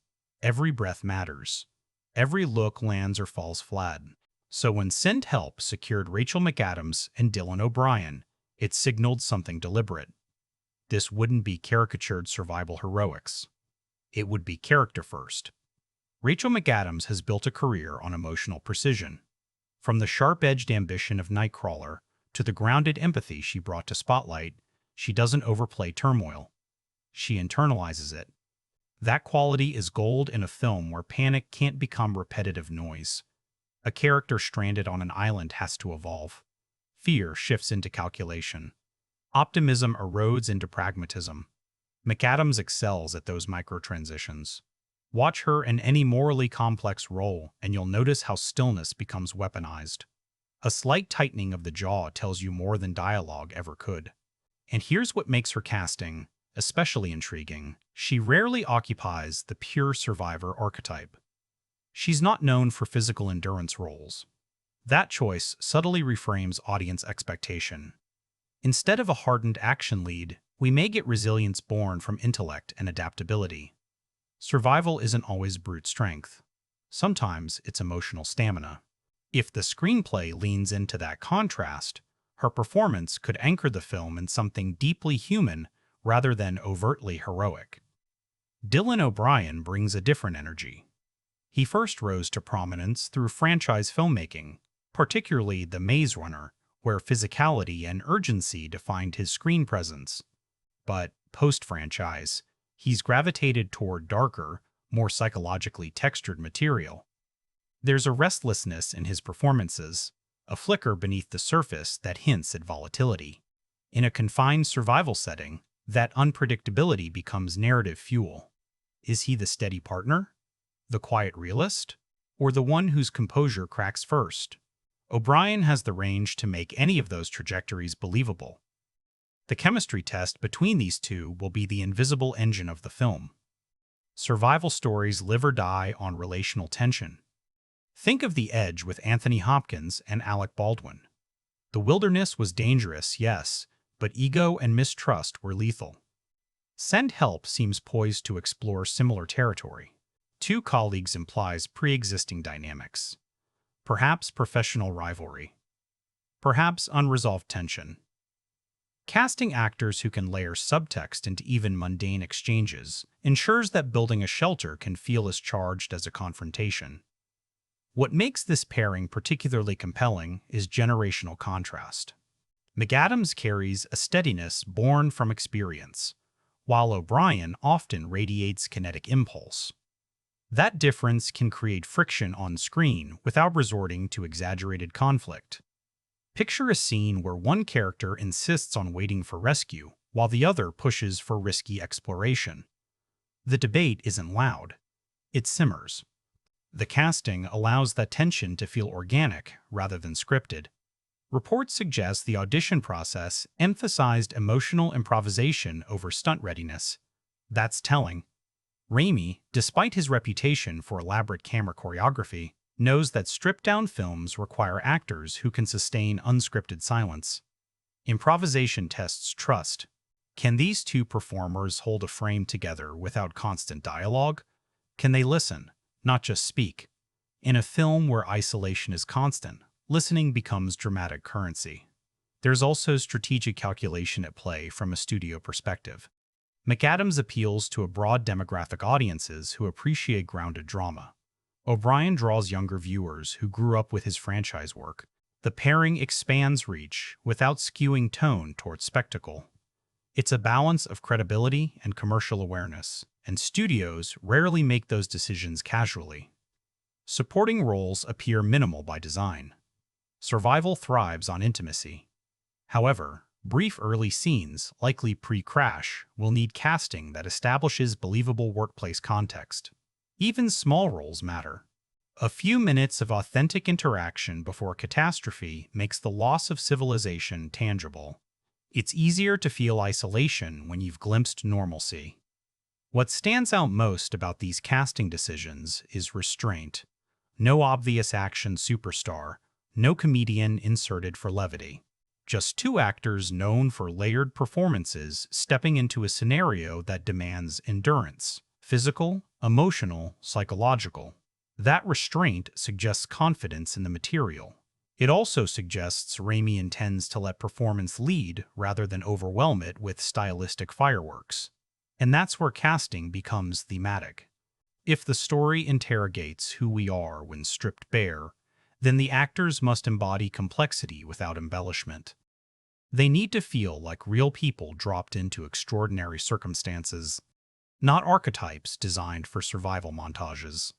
Every breath matters. Every look lands or falls flat. So when Send Help secured Rachel McAdams and Dylan O'Brien, it signaled something deliberate. This wouldn't be caricatured survival heroics. It would be character first. Rachel McAdams has built a career on emotional precision. From the sharp-edged ambition of Nightcrawler to the grounded empathy she brought to Spotlight, she doesn't overplay turmoil. She internalizes it. That quality is gold in a film where panic can't become repetitive noise. A character stranded on an island has to evolve. Fear shifts into calculation. Optimism erodes into pragmatism. McAdams excels at those micro-transitions. Watch her in any morally complex role, and you'll notice how stillness becomes weaponized. A slight tightening of the jaw tells you more than dialogue ever could. And here's what makes her casting especially intriguing. She rarely occupies the pure survivor archetype. She's not known for physical endurance roles. That choice subtly reframes audience expectation. Instead of a hardened action lead, we may get resilience born from intellect and adaptability. Survival isn't always brute strength. Sometimes it's emotional stamina. If the screenplay leans into that contrast, her performance could anchor the film in something deeply human rather than overtly heroic. Dylan O'Brien brings a different energy. He first rose to prominence through franchise filmmaking, particularly The Maze Runner, where physicality and urgency defined his screen presence. But post-franchise, he's gravitated toward darker, more psychologically textured material. There's a restlessness in his performances, a flicker beneath the surface that hints at volatility. In a confined survival setting, that unpredictability becomes narrative fuel. Is he the steady partner? The quiet realist? Or the one whose composure cracks first? O'Brien has the range to make any of those trajectories believable. The chemistry test between these two will be the invisible engine of the film. Survival stories live or die on relational tension. Think of The Edge with Anthony Hopkins and Alec Baldwin. The wilderness was dangerous, yes, but ego and mistrust were lethal. Send Help seems poised to explore similar territory. Two colleagues implies pre-existing dynamics. Perhaps professional rivalry. Perhaps unresolved tension. Casting actors who can layer subtext into even mundane exchanges ensures that building a shelter can feel as charged as a confrontation. What makes this pairing particularly compelling is generational contrast. McAdams carries a steadiness born from experience, while O'Brien often radiates kinetic impulse. That difference can create friction on screen without resorting to exaggerated conflict. Picture a scene where one character insists on waiting for rescue, while the other pushes for risky exploration. The debate isn't loud. It simmers. The casting allows that tension to feel organic rather than scripted. Reports suggest the audition process emphasized emotional improvisation over stunt readiness. That's telling. Raimi, despite his reputation for elaborate camera choreography, knows that stripped-down films require actors who can sustain unscripted silence. Improvisation tests trust. Can these two performers hold a frame together without constant dialogue? Can they listen, not just speak? In a film where isolation is constant, listening becomes dramatic currency. There's also strategic calculation at play from a studio perspective. McAdams appeals to a broad demographic audiences who appreciate grounded drama. O'Brien draws younger viewers who grew up with his franchise work. The pairing expands reach without skewing tone towards spectacle. It's a balance of credibility and commercial awareness, and studios rarely make those decisions casually. Supporting roles appear minimal by design. Survival thrives on intimacy. However, brief early scenes, likely pre-crash, will need casting that establishes believable workplace context. Even small roles matter. A few minutes of authentic interaction before catastrophe makes the loss of civilization tangible. It's easier to feel isolation when you've glimpsed normalcy. What stands out most about these casting decisions is restraint. No obvious action superstar, no comedian inserted for levity. Just two actors known for layered performances stepping into a scenario that demands endurance, physical, emotional, psychological. That restraint suggests confidence in the material. It also suggests Raimi intends to let performance lead rather than overwhelm it with stylistic fireworks. And that's where casting becomes thematic. If the story interrogates who we are when stripped bare, then the actors must embody complexity without embellishment. They need to feel like real people dropped into extraordinary circumstances, not archetypes designed for survival montages.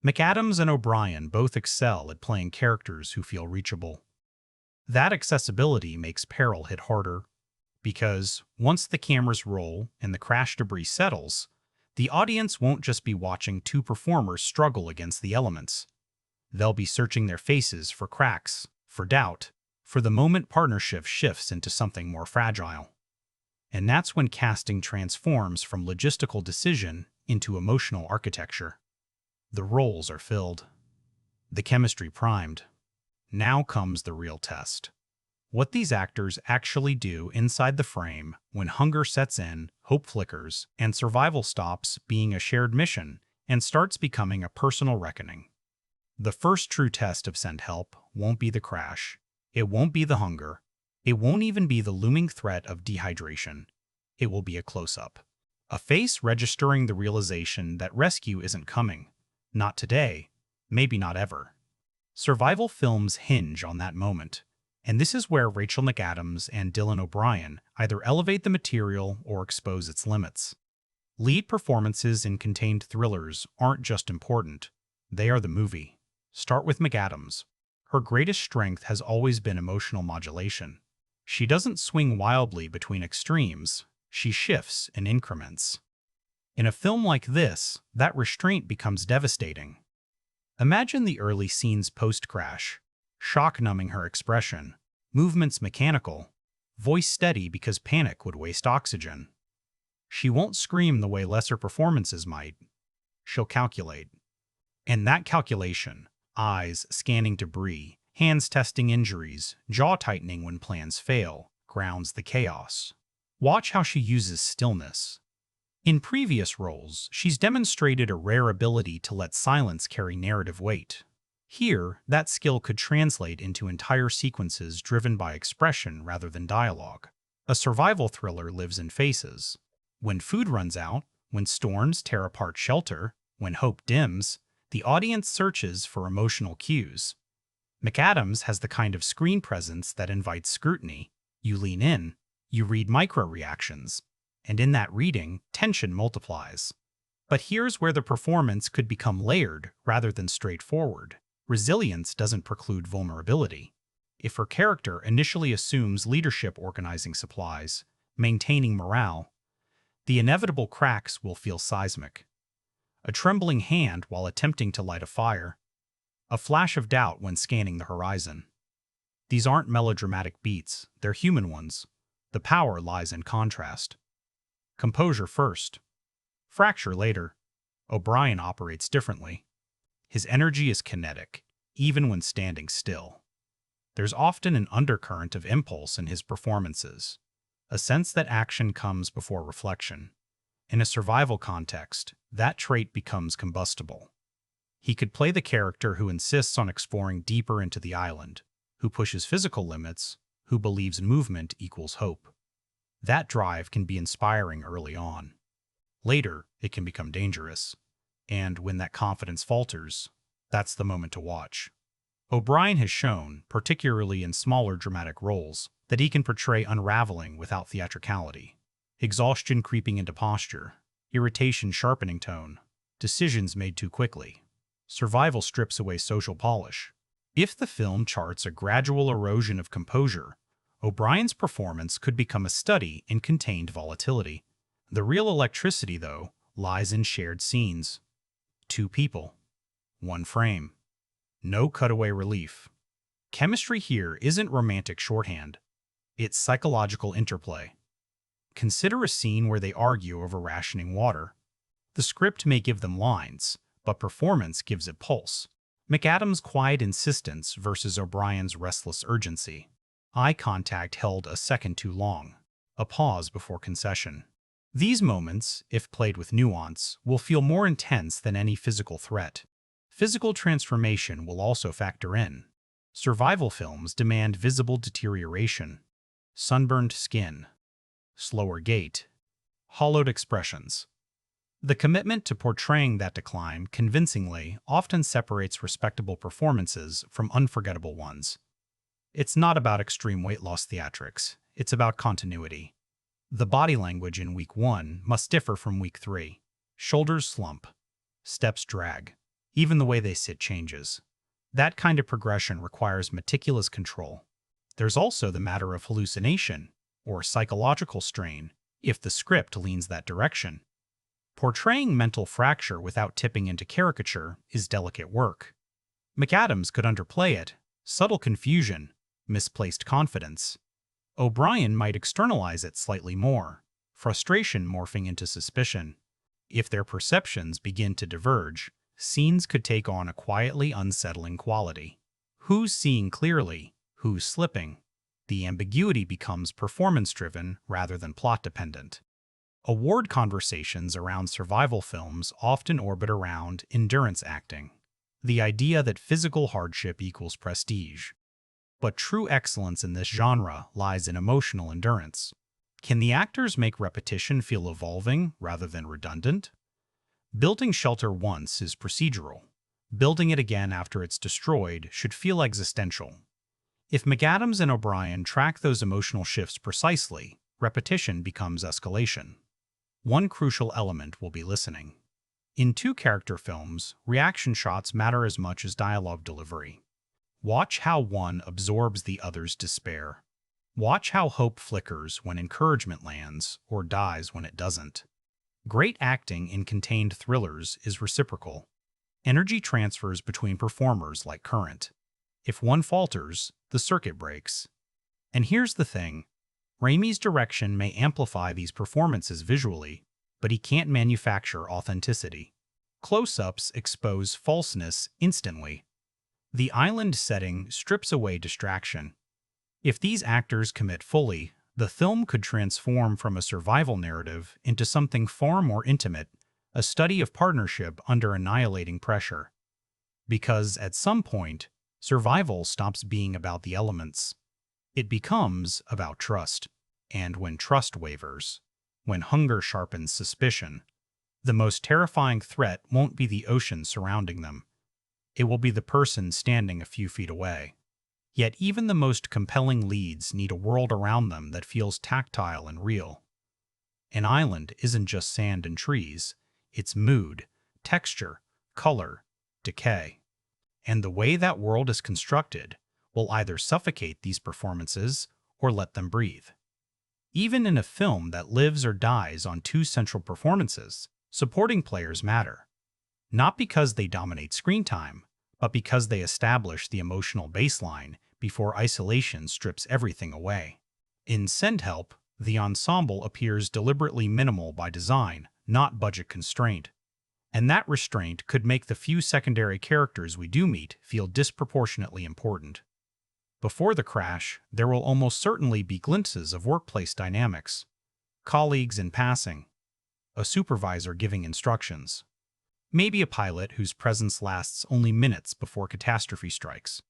McAdams and O'Brien both excel at playing characters who feel reachable. That accessibility makes peril hit harder, because once the cameras roll and the crash debris settles, the audience won't just be watching two performers struggle against the elements. They'll be searching their faces for cracks, for doubt, for the moment partnership shifts into something more fragile. And that's when casting transforms from logistical decision into emotional architecture. The roles are filled. The chemistry primed. Now comes the real test. What these actors actually do inside the frame when hunger sets in, hope flickers, and survival stops being a shared mission and starts becoming a personal reckoning. The first true test of Send Help won't be the crash. It won't be the hunger. It won't even be the looming threat of dehydration. It will be a close-up. A face registering the realization that rescue isn't coming. Not today, maybe not ever. Survival films hinge on that moment, and this is where Rachel McAdams and Dylan O'Brien either elevate the material or expose its limits. Lead performances in contained thrillers aren't just important, they are the movie. Start with McAdams. Her greatest strength has always been emotional modulation. She doesn't swing wildly between extremes, she shifts in increments. In a film like this, that restraint becomes devastating. Imagine the early scenes post-crash, shock numbing her expression, movements mechanical, voice steady because panic would waste oxygen. She won't scream the way lesser performances might. She'll calculate. And that calculation, eyes scanning debris, hands testing injuries, jaw tightening when plans fail, grounds the chaos. Watch how she uses stillness. In previous roles, she's demonstrated a rare ability to let silence carry narrative weight. Here, that skill could translate into entire sequences driven by expression rather than dialogue. A survival thriller lives in faces. When food runs out, when storms tear apart shelter, when hope dims, the audience searches for emotional cues. McAdams has the kind of screen presence that invites scrutiny. You lean in, you read micro-reactions, and in that reading, tension multiplies. But here's where the performance could become layered rather than straightforward. Resilience doesn't preclude vulnerability. If her character initially assumes leadership organizing supplies, maintaining morale, the inevitable cracks will feel seismic. A trembling hand while attempting to light a fire. A flash of doubt when scanning the horizon. These aren't melodramatic beats, they're human ones. The power lies in contrast. Composure first. Fracture later. O'Brien operates differently. His energy is kinetic, even when standing still. There's often an undercurrent of impulse in his performances, a sense that action comes before reflection. In a survival context, that trait becomes combustible. He could play the character who insists on exploring deeper into the island, who pushes physical limits, who believes movement equals hope. That drive can be inspiring early on. Later, it can become dangerous. And when that confidence falters, that's the moment to watch. O'Brien has shown, particularly in smaller dramatic roles, that he can portray unraveling without theatricality. Exhaustion creeping into posture, irritation sharpening tone, decisions made too quickly. Survival strips away social polish. If the film charts a gradual erosion of composure, O'Brien's performance could become a study in contained volatility. The real electricity, though, lies in shared scenes. Two people. One frame. No cutaway relief. Chemistry here isn't romantic shorthand. It's psychological interplay. Consider a scene where they argue over rationing water. The script may give them lines, but performance gives it pulse. McAdams' quiet insistence versus O'Brien's restless urgency. Eye contact held a second too long. A pause before concession. These moments, if played with nuance, will feel more intense than any physical threat. Physical transformation will also factor in. Survival films demand visible deterioration. Sunburned skin. Slower gait. Hollowed expressions. The commitment to portraying that decline convincingly often separates respectable performances from unforgettable ones. It's not about extreme weight loss theatrics, it's about continuity. The body language in week 1 must differ from week 3. Shoulders slump. Steps drag. Even the way they sit changes. That kind of progression requires meticulous control. There's also the matter of hallucination, or psychological strain, if the script leans that direction. Portraying mental fracture without tipping into caricature is delicate work. McAdams could underplay it, subtle confusion, misplaced confidence. O'Brien might externalize it slightly more, frustration morphing into suspicion. If their perceptions begin to diverge, scenes could take on a quietly unsettling quality. Who's seeing clearly? Who's slipping? The ambiguity becomes performance-driven rather than plot-dependent. Award conversations around survival films often orbit around endurance acting, the idea that physical hardship equals prestige. But true excellence in this genre lies in emotional endurance. Can the actors make repetition feel evolving rather than redundant? Building shelter once is procedural. Building it again after it's destroyed should feel existential. If McAdams and O'Brien track those emotional shifts precisely, repetition becomes escalation. One crucial element will be listening. In two-character films, reaction shots matter as much as dialogue delivery. Watch how one absorbs the other's despair. Watch how hope flickers when encouragement lands or dies when it doesn't. Great acting in contained thrillers is reciprocal. Energy transfers between performers like current. If one falters, the circuit breaks. And here's the thing. Raimi's direction may amplify these performances visually, but he can't manufacture authenticity. Close-ups expose falseness instantly. The island setting strips away distraction. If these actors commit fully, the film could transform from a survival narrative into something far more intimate, a study of partnership under annihilating pressure. Because at some point, survival stops being about the elements. It becomes about trust. And when trust wavers, when hunger sharpens suspicion, the most terrifying threat won't be the ocean surrounding them. It will be the person standing a few feet away. Yet even the most compelling leads need a world around them that feels tactile and real. An island isn't just sand and trees, it's mood, texture, color, decay. And the way that world is constructed will either suffocate these performances or let them breathe. Even in a film that lives or dies on two central performances, supporting players matter. Not because they dominate screen time, but because they establish the emotional baseline before isolation strips everything away. In Send Help, the ensemble appears deliberately minimal by design, not budget constraint. And that restraint could make the few secondary characters we do meet feel disproportionately important. Before the crash, there will almost certainly be glimpses of workplace dynamics. Colleagues in passing. A supervisor giving instructions. Maybe a pilot whose presence lasts only minutes before catastrophe strikes.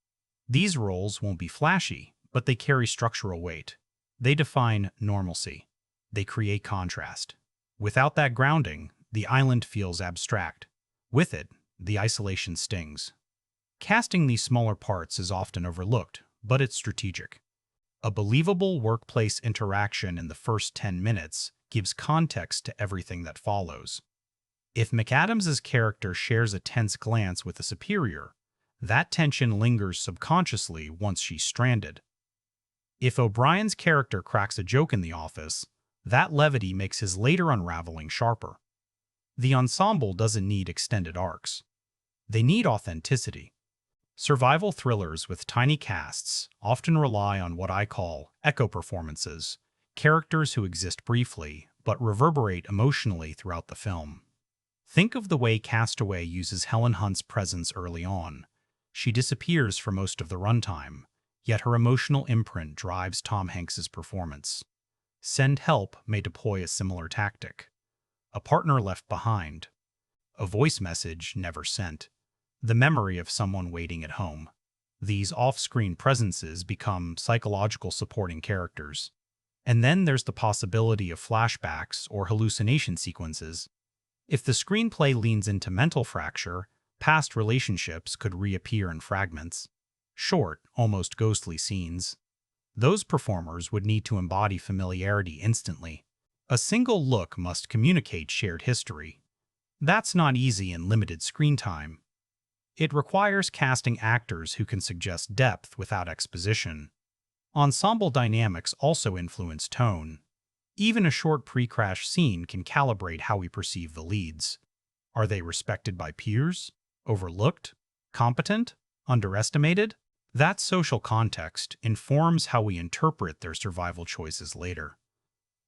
These roles won't be flashy, but they carry structural weight. They define normalcy. They create contrast. Without that grounding, the island feels abstract. With it, the isolation stings. Casting these smaller parts is often overlooked, but it's strategic. A believable workplace interaction in the first 10 minutes gives context to everything that follows. If McAdams's character shares a tense glance with a superior, that tension lingers subconsciously once she's stranded. If O'Brien's character cracks a joke in the office, that levity makes his later unraveling sharper. The ensemble doesn't need extended arcs. They need authenticity. Survival thrillers with tiny casts often rely on what I call echo performances, characters who exist briefly but reverberate emotionally throughout the film. Think of the way Castaway uses Helen Hunt's presence early on. She disappears for most of the runtime, yet her emotional imprint drives Tom Hanks's performance. Send Help may deploy a similar tactic. A partner left behind. A voice message never sent. The memory of someone waiting at home. These off-screen presences become psychological supporting characters. And then there's the possibility of flashbacks or hallucination sequences. If the screenplay leans into mental fracture, past relationships could reappear in fragments. Short, almost ghostly scenes. Those performers would need to embody familiarity instantly. A single look must communicate shared history. That's not easy in limited screen time. It requires casting actors who can suggest depth without exposition. Ensemble dynamics also influence tone. Even a short pre-crash scene can calibrate how we perceive the leads. Are they respected by peers? Overlooked? Competent? Underestimated? That social context informs how we interpret their survival choices later.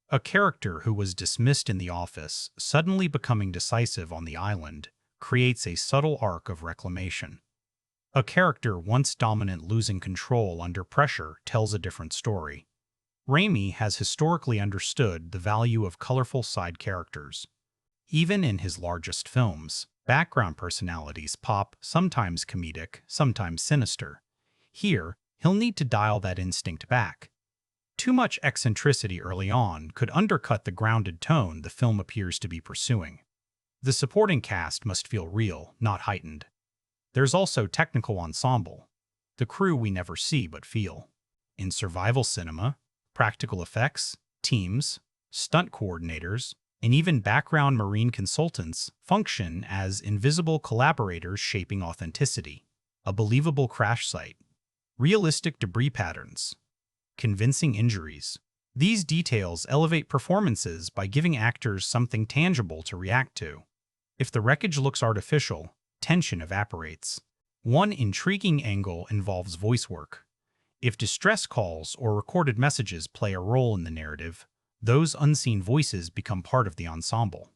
A character who was dismissed in the office suddenly becoming decisive on the island creates a subtle arc of reclamation. A character once dominant losing control under pressure tells a different story. Raimi has historically understood the value of colorful side characters. Even in his largest films, background personalities pop, sometimes comedic, sometimes sinister. Here, he'll need to dial that instinct back. Too much eccentricity early on could undercut the grounded tone the film appears to be pursuing. The supporting cast must feel real, not heightened. There's also technical ensemble, the crew we never see but feel. In survival cinema, practical effects, teams, stunt coordinators, and even background marine consultants function as invisible collaborators shaping authenticity. A believable crash site, realistic debris patterns, convincing injuries. These details elevate performances by giving actors something tangible to react to. If the wreckage looks artificial, tension evaporates. One intriguing angle involves voice work. If distress calls or recorded messages play a role in the narrative, those unseen voices become part of the ensemble.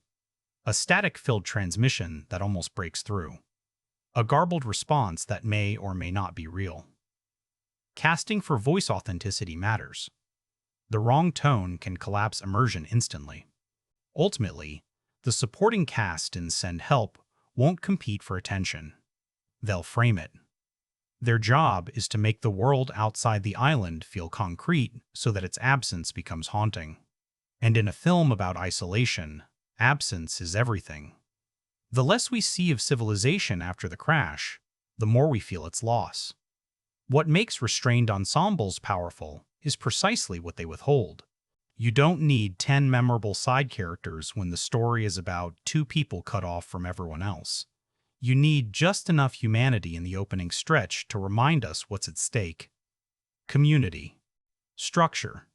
A static-filled transmission that almost breaks through. A garbled response that may or may not be real. Casting for voice authenticity matters. The wrong tone can collapse immersion instantly. Ultimately, the supporting cast in Send Help won't compete for attention. They'll frame it. Their job is to make the world outside the island feel concrete so that its absence becomes haunting. And in a film about isolation, absence is everything. The less we see of civilization after the crash, the more we feel its loss. What makes restrained ensembles powerful is precisely what they withhold. You don't need 10 memorable side characters when the story is about two people cut off from everyone else. You need just enough humanity in the opening stretch to remind us what's at stake. Community, structure,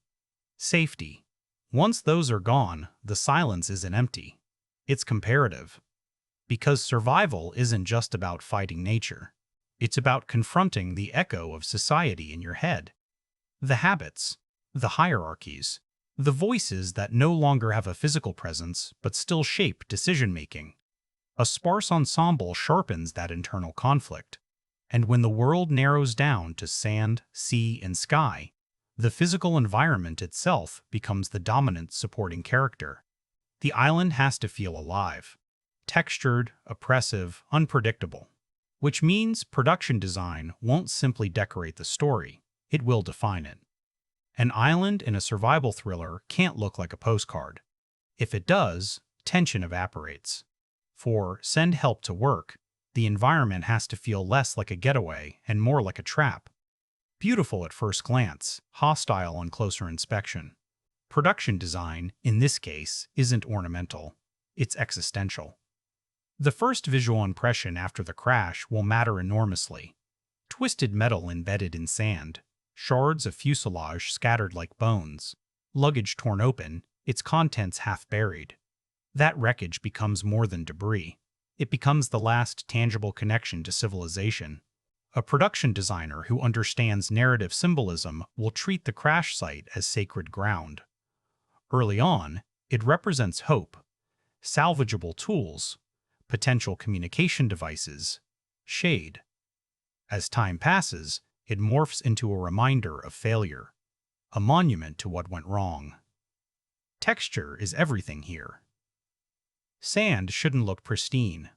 safety. Once those are gone, the silence isn't empty. It's comparative. Because survival isn't just about fighting nature. It's about confronting the echo of society in your head. The habits, the hierarchies, the voices that no longer have a physical presence but still shape decision-making. A sparse ensemble sharpens that internal conflict. And when the world narrows down to sand, sea, and sky, the physical environment itself becomes the dominant supporting character. The island has to feel alive, textured, oppressive, unpredictable. Which means production design won't simply decorate the story, it will define it. An island in a survival thriller can't look like a postcard. If it does, tension evaporates. For Send Help to work, The environment has to feel less like a getaway and more like a trap. Beautiful at first glance, hostile on closer inspection. Production design, in this case, isn't ornamental. It's existential. The first visual impression after the crash will matter enormously. Twisted metal embedded in sand, shards of fuselage scattered like bones, luggage torn open, its contents half buried. That wreckage becomes more than debris. It becomes the last tangible connection to civilization. A production designer who understands narrative symbolism will treat the crash site as sacred ground. Early on, it represents hope, salvageable tools, potential communication devices, shade. As time passes, it morphs into a reminder of failure, a monument to what went wrong. Texture is everything here. Sand shouldn't look pristine.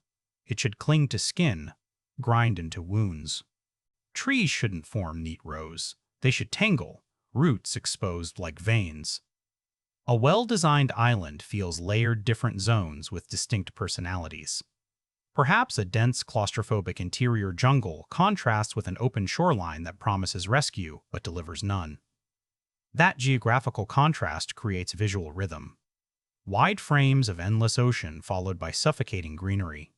It should cling to skin, grind into wounds. Trees shouldn't form neat rows. They should tangle, roots exposed like veins. A well-designed island feels layered different zones with distinct personalities. Perhaps a dense claustrophobic interior jungle contrasts with an open shoreline that promises rescue but delivers none. That geographical contrast creates visual rhythm. Wide frames of endless ocean followed by suffocating greenery.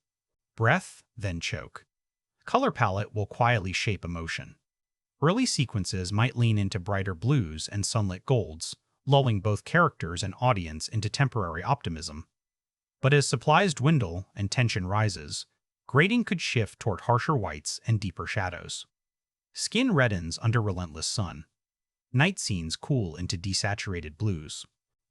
Breath, then choke. Color palette will quietly shape emotion. Early sequences might lean into brighter blues and sunlit golds, lulling both characters and audience into temporary optimism. But as supplies dwindle and tension rises, grading could shift toward harsher whites and deeper shadows. Skin reddens under relentless sun. Night scenes cool into desaturated blues.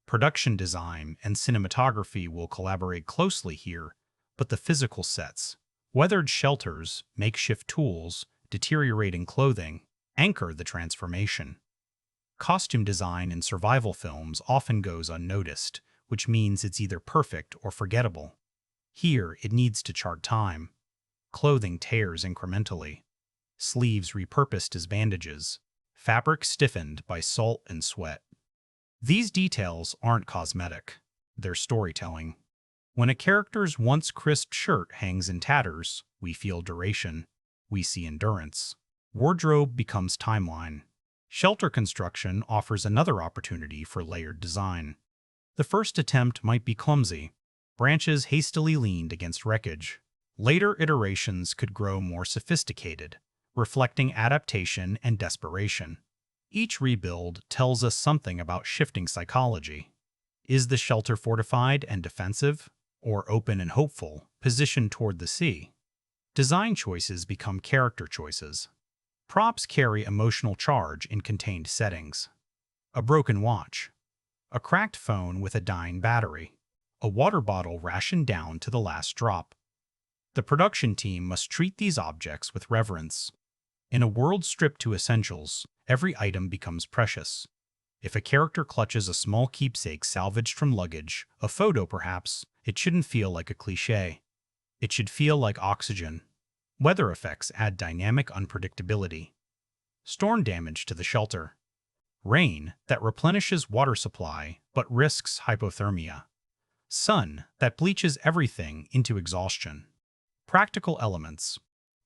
Production design and cinematography will collaborate closely here, but the physical sets, weathered shelters, makeshift tools, deteriorating clothing, anchor the transformation. Costume design in survival films often goes unnoticed, which means it's either perfect or forgettable. Here, it needs to chart time. Clothing tears incrementally. Sleeves repurposed as bandages. Fabric stiffened by salt and sweat. These details aren't cosmetic. They're storytelling. When a character's once crisp shirt hangs in tatters, we feel duration. We see endurance. Wardrobe becomes timeline. Shelter construction offers another opportunity for layered design. The first attempt might be clumsy. Branches hastily leaned against wreckage. Later iterations could grow more sophisticated, reflecting adaptation and desperation. Each rebuild tells us something about shifting psychology. Is the shelter fortified and defensive, or open and hopeful, positioned toward the sea? Design choices become character choices. Props carry emotional charge in contained settings. A broken watch. A cracked phone with a dying battery. A water bottle rationed down to the last drop. The production team must treat these objects with reverence. In a world stripped to essentials, every item becomes precious. If a character clutches a small keepsake salvaged from luggage, a photo perhaps, it shouldn't feel like a cliché. It should feel like oxygen. Weather effects add dynamic unpredictability. Storm damage to the shelter. Rain that replenishes water supply but risks hypothermia. Sun that bleaches everything into exhaustion. Practical elements.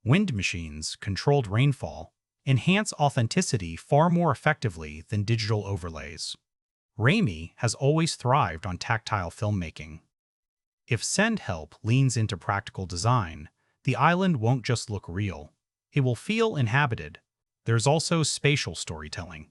Wind machines, controlled rainfall, enhance authenticity far more effectively than digital overlays. Raimi has always thrived on tactile filmmaking. If Send Help leans into practical design, the island won't just look real. It will feel inhabited. There's also spatial storytelling.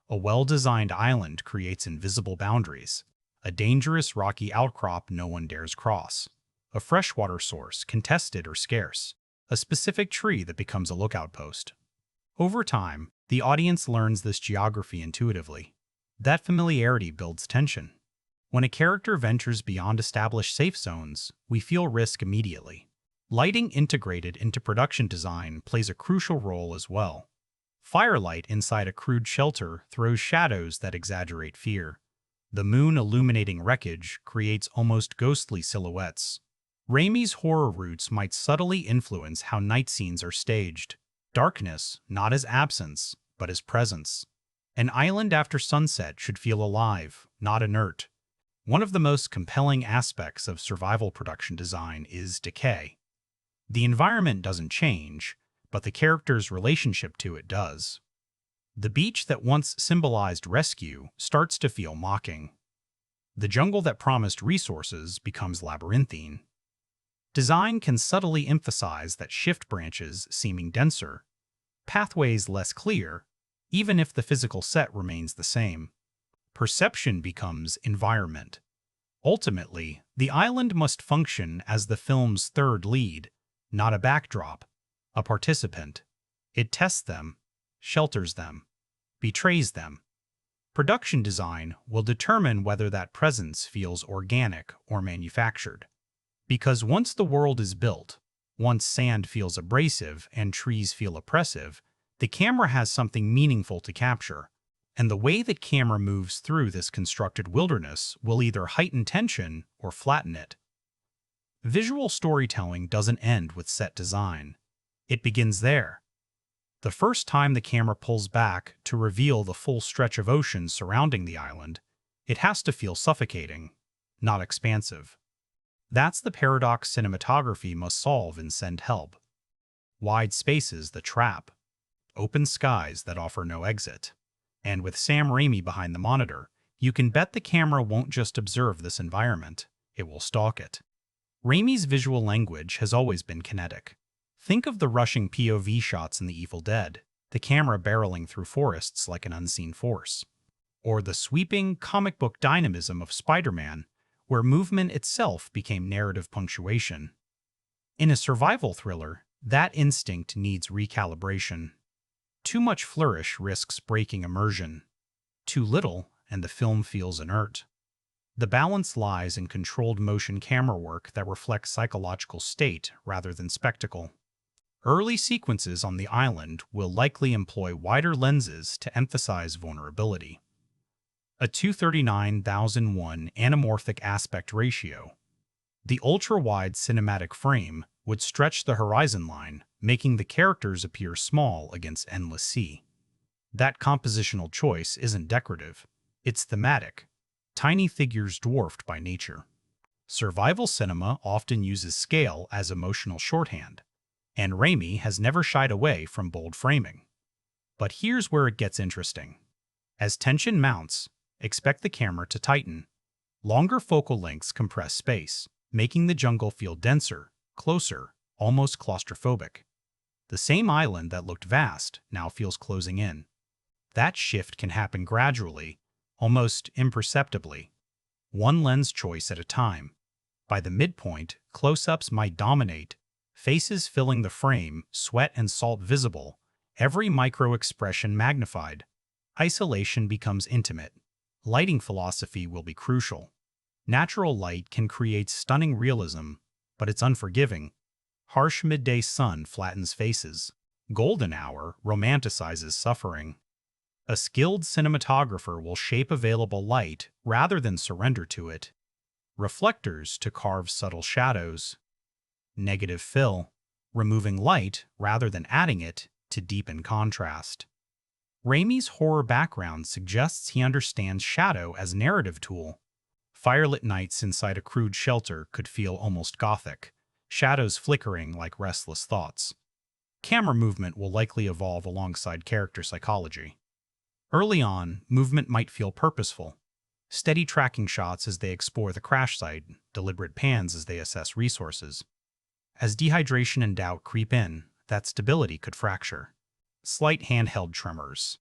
A well-designed island creates invisible boundaries. A dangerous rocky outcrop no one dares cross. A freshwater source, contested or scarce. A specific tree that becomes a lookout post. Over time, the audience learns this geography intuitively. That familiarity builds tension. When a character ventures beyond established safe zones, we feel risk immediately. Lighting integrated into production design plays a crucial role as well. Firelight inside a crude shelter throws shadows that exaggerate fear. The moon illuminating wreckage creates almost ghostly silhouettes. Raimi's horror roots might subtly influence how night scenes are staged. Darkness, not as absence, but as presence. An island after sunset should feel alive, not inert. One of the most compelling aspects of survival production design is decay. The environment doesn't change, but the character's relationship to it does. The beach that once symbolized rescue starts to feel mocking. The jungle that promised resources becomes labyrinthine. Design can subtly emphasize that shift branches seeming denser, pathways less clear, even if the physical set remains the same. Perception becomes environment. Ultimately, the island must function as the film's third lead, not a backdrop, a participant. It tests them, shelters them, betrays them. Production design will determine whether that presence feels organic or manufactured. Because once the world is built, once sand feels abrasive and trees feel oppressive, the camera has something meaningful to capture. And the way that camera moves through this constructed wilderness will either heighten tension or flatten it. Visual storytelling doesn't end with set design. It begins there. The first time the camera pulls back to reveal the full stretch of ocean surrounding the island, it has to feel suffocating, not expansive. That's the paradox cinematography must solve in Send Help. Wide spaces that trap, open skies that offer no exit. And with Sam Raimi behind the monitor, you can bet the camera won't just observe this environment, it will stalk it. Raimi's visual language has always been kinetic. Think of the rushing POV shots in The Evil Dead, the camera barreling through forests like an unseen force. Or the sweeping, comic book dynamism of Spider-Man, where movement itself became narrative punctuation. In a survival thriller, that instinct needs recalibration. Too much flourish risks breaking immersion. Too little, and the film feels inert. The balance lies in controlled motion camera work that reflects psychological state rather than spectacle. Early sequences on the island will likely employ wider lenses to emphasize vulnerability. A 239,001 anamorphic aspect ratio. The ultra-wide cinematic frame would stretch the horizon line, making the characters appear small against endless sea. That compositional choice isn't decorative, it's thematic. Tiny figures dwarfed by nature. Survival cinema often uses scale as emotional shorthand, and Raimi has never shied away from bold framing. But here's where it gets interesting. As tension mounts, expect the camera to tighten. Longer focal lengths compress space, making the jungle feel denser, closer, almost claustrophobic. The same island that looked vast now feels closing in. That shift can happen gradually, almost imperceptibly, one lens choice at a time. By the midpoint, close-ups might dominate, faces filling the frame, sweat and salt visible, every micro-expression magnified. Isolation becomes intimate. Lighting philosophy will be crucial. Natural light can create stunning realism, but it's unforgiving. Harsh midday sun flattens faces. Golden hour romanticizes suffering. A skilled cinematographer will shape available light rather than surrender to it. Reflectors to carve subtle shadows. Negative fill, removing light rather than adding it to deepen contrast. Raimi's horror background suggests he understands shadow as a narrative tool. Firelit nights inside a crude shelter could feel almost gothic, shadows flickering like restless thoughts. Camera movement will likely evolve alongside character psychology. Early on, movement might feel purposeful. Steady tracking shots as they explore the crash site, deliberate pans as they assess resources. As dehydration and doubt creep in, that stability could fracture. Slight handheld tremors.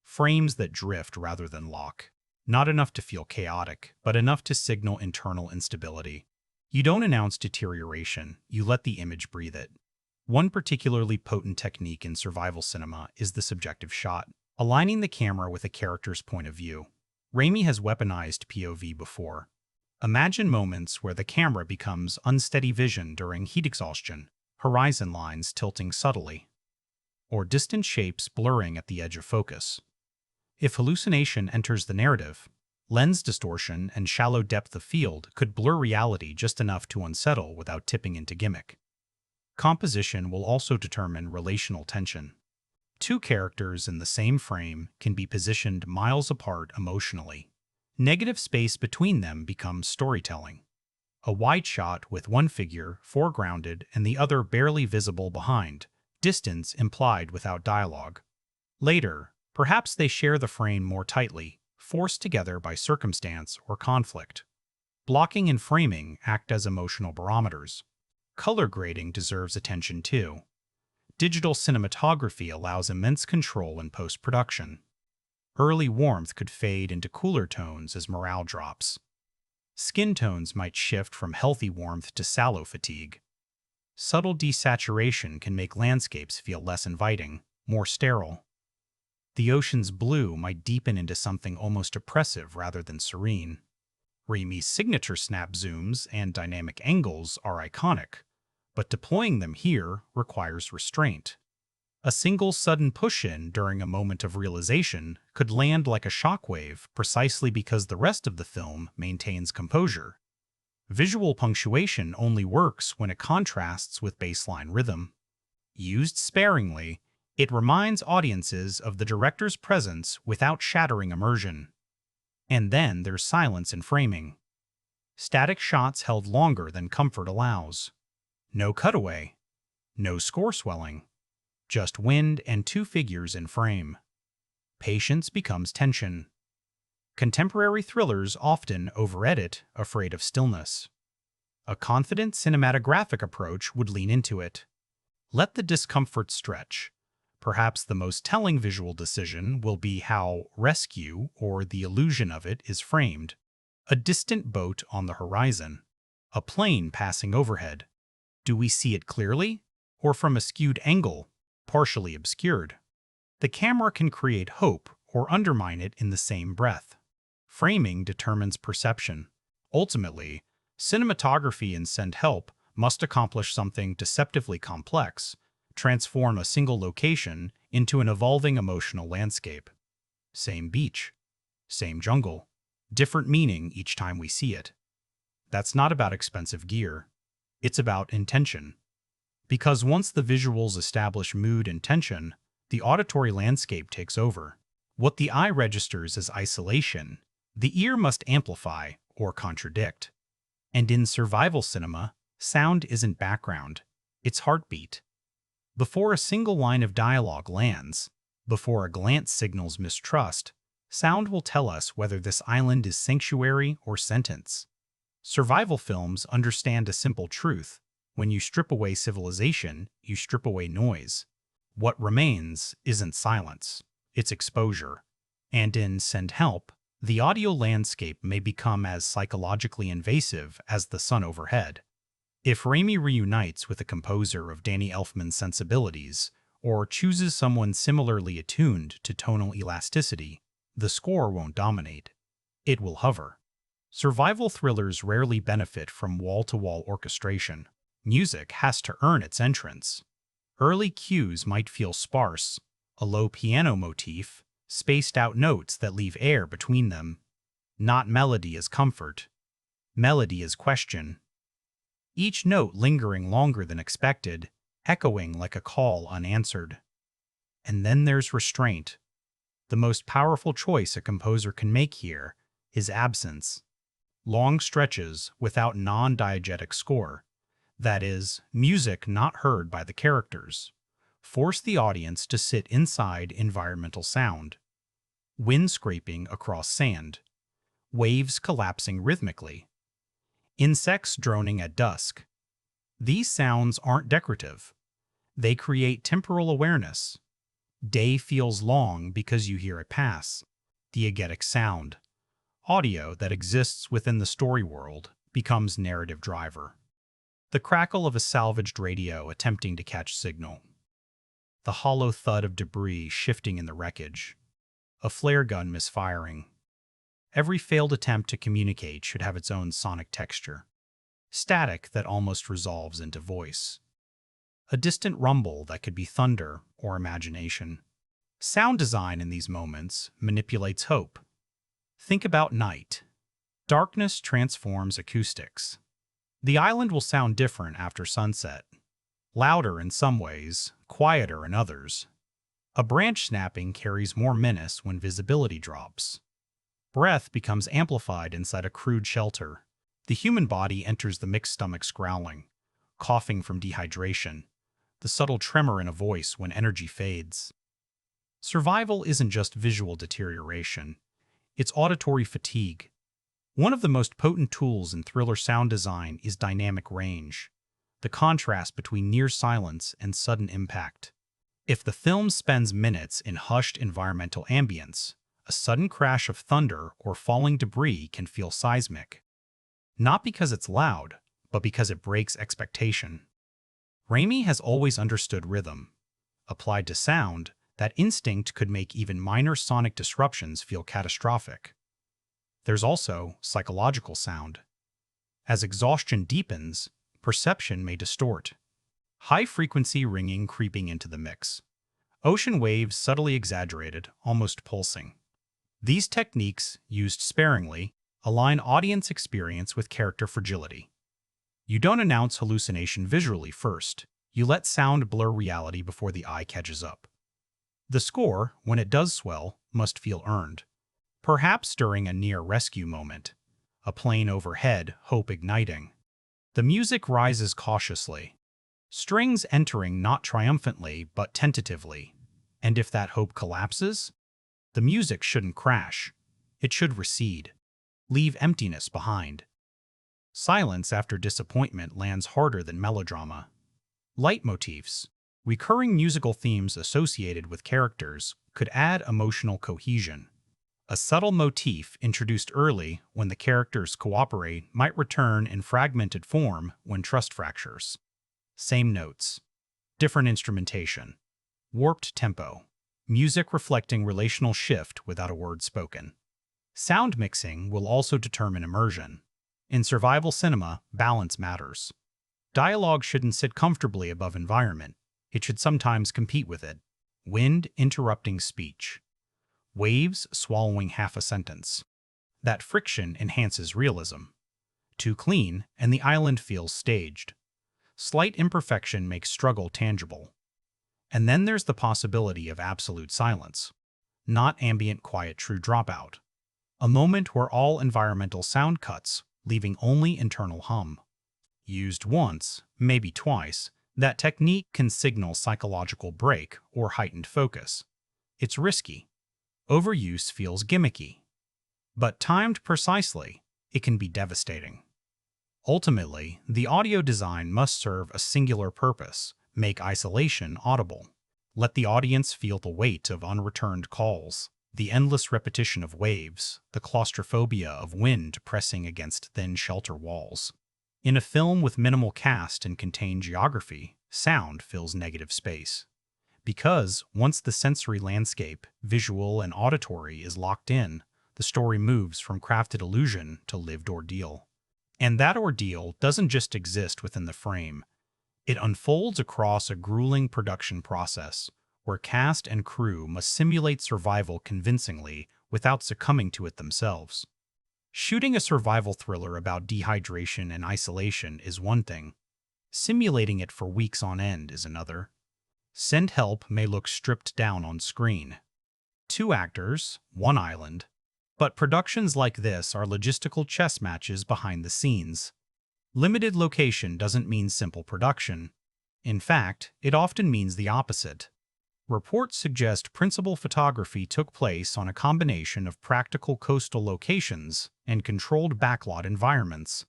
Frames that drift rather than lock. Not enough to feel chaotic, but enough to signal internal instability. You don't announce deterioration, you let the image breathe it. One particularly potent technique in survival cinema is the subjective shot, aligning the camera with a character's point of view. Raimi has weaponized POV before. Imagine moments where the camera becomes unsteady vision during heat exhaustion, horizon lines tilting subtly, or distant shapes blurring at the edge of focus. If hallucination enters the narrative, lens distortion and shallow depth of field could blur reality just enough to unsettle without tipping into gimmick. Composition will also determine relational tension. Two characters in the same frame can be positioned miles apart emotionally. Negative space between them becomes storytelling. A wide shot with one figure foregrounded and the other barely visible behind, distance implied without dialogue. Later, perhaps they share the frame more tightly, forced together by circumstance or conflict. Blocking and framing act as emotional barometers. Color grading deserves attention too. Digital cinematography allows immense control in post-production. Early warmth could fade into cooler tones as morale drops. Skin tones might shift from healthy warmth to sallow fatigue. Subtle desaturation can make landscapes feel less inviting, more sterile. The ocean's blue might deepen into something almost oppressive rather than serene. Raimi's signature snap zooms and dynamic angles are iconic, but deploying them here requires restraint. A single sudden push-in during a moment of realization could land like a shockwave precisely because the rest of the film maintains composure. Visual punctuation only works when it contrasts with baseline rhythm. Used sparingly, it reminds audiences of the director's presence without shattering immersion. And then there's silence in framing. Static shots held longer than comfort allows. No cutaway. No score swelling. Just wind and two figures in frame. Patience becomes tension. Contemporary thrillers often over-edit, afraid of stillness. A confident cinematographic approach would lean into it. Let the discomfort stretch. Perhaps the most telling visual decision will be how rescue, or the illusion of it, is framed. A distant boat on the horizon. A plane passing overhead. Do we see it clearly, or from a skewed angle, partially obscured? The camera can create hope or undermine it in the same breath. Framing determines perception. Ultimately, cinematography in Send Help must accomplish something deceptively complex, transform a single location into an evolving emotional landscape. Same beach, same jungle, different meaning each time we see it. That's not about expensive gear. It's about intention. Because once the visuals establish mood and tension, the auditory landscape takes over. What the eye registers as isolation, the ear must amplify or contradict. And in survival cinema, sound isn't background, it's heartbeat. Before a single line of dialogue lands, before a glance signals mistrust, sound will tell us whether this island is sanctuary or sentence. Survival films understand a simple truth. When you strip away civilization, you strip away noise. What remains isn't silence, it's exposure. And in Send Help, the audio landscape may become as psychologically invasive as the sun overhead. If Raimi reunites with a composer of Danny Elfman's sensibilities, or chooses someone similarly attuned to tonal elasticity, the score won't dominate. It will hover. Survival thrillers rarely benefit from wall-to-wall orchestration. Music has to earn its entrance. Early cues might feel sparse, a low piano motif, spaced-out notes that leave air between them. Not melody as comfort. Melody as question. Each note lingering longer than expected, echoing like a call unanswered. And then there's restraint. The most powerful choice a composer can make here is absence. Long stretches without non-diegetic score, that is, music not heard by the characters, force the audience to sit inside environmental sound. Wind scraping across sand, waves collapsing rhythmically, insects droning at dusk. These sounds aren't decorative. They create temporal awareness. Day feels long because you hear it pass. Diegetic sound. Audio that exists within the story world becomes narrative driver. The crackle of a salvaged radio attempting to catch signal. The hollow thud of debris shifting in the wreckage. A flare gun misfiring. Every failed attempt to communicate should have its own sonic texture. Static that almost resolves into voice. A distant rumble that could be thunder or imagination. Sound design in these moments manipulates hope. Think about night. Darkness transforms acoustics. The island will sound different after sunset. Louder in some ways, quieter in others. A branch snapping carries more menace when visibility drops. Breath becomes amplified inside a crude shelter. The human body enters the mixed stomachs growling, coughing from dehydration, the subtle tremor in a voice when energy fades. Survival isn't just visual deterioration, it's auditory fatigue. One of the most potent tools in thriller sound design is dynamic range, the contrast between near silence and sudden impact. If the film spends minutes in hushed environmental ambience, a sudden crash of thunder or falling debris can feel seismic. Not because it's loud, but because it breaks expectation. Raimi has always understood rhythm. Applied to sound, that instinct could make even minor sonic disruptions feel catastrophic. There's also psychological sound. As exhaustion deepens, perception may distort. High-frequency ringing creeping into the mix. Ocean waves subtly exaggerated, almost pulsing. These techniques, used sparingly, align audience experience with character fragility. You don't announce hallucination visually first. You let sound blur reality before the eye catches up. The score, when it does swell, must feel earned. Perhaps during a near-rescue moment. A plane overhead, hope igniting. The music rises cautiously. Strings entering not triumphantly, but tentatively. And if that hope collapses, the music shouldn't crash. It should recede. Leave emptiness behind. Silence after disappointment lands harder than melodrama. Leitmotifs, recurring musical themes associated with characters, could add emotional cohesion. A subtle motif introduced early when the characters cooperate might return in fragmented form when trust fractures. Same notes. Different instrumentation. Warped tempo. Music reflecting relational shift without a word spoken. Sound mixing will also determine immersion. In survival cinema, balance matters. Dialogue shouldn't sit comfortably above environment. It should sometimes compete with it. Wind interrupting speech. Waves swallowing half a sentence. That friction enhances realism. Too clean, and the island feels staged. Slight imperfection makes struggle tangible. And then there's the possibility of absolute silence. Not ambient quiet true dropout. A moment where all environmental sound cuts, leaving only internal hum. Used once, maybe twice, that technique can signal psychological break or heightened focus. It's risky. Overuse feels gimmicky. But timed precisely, it can be devastating. Ultimately, the audio design must serve a singular purpose: make isolation audible. Let the audience feel the weight of unreturned calls, the endless repetition of waves, the claustrophobia of wind pressing against thin shelter walls. In a film with minimal cast and contained geography, sound fills negative space. Because once the sensory landscape, visual and auditory, is locked in, the story moves from crafted illusion to lived ordeal. And that ordeal doesn't just exist within the frame. It unfolds across a grueling production process, where cast and crew must simulate survival convincingly without succumbing to it themselves. Shooting a survival thriller about dehydration and isolation is one thing. Simulating it for weeks on end is another. Send Help may look stripped down on screen. 2 actors, 1 island. But productions like this are logistical chess matches behind the scenes. Limited location doesn't mean simple production. In fact, it often means the opposite. Reports suggest principal photography took place on a combination of practical coastal locations and controlled backlot environments.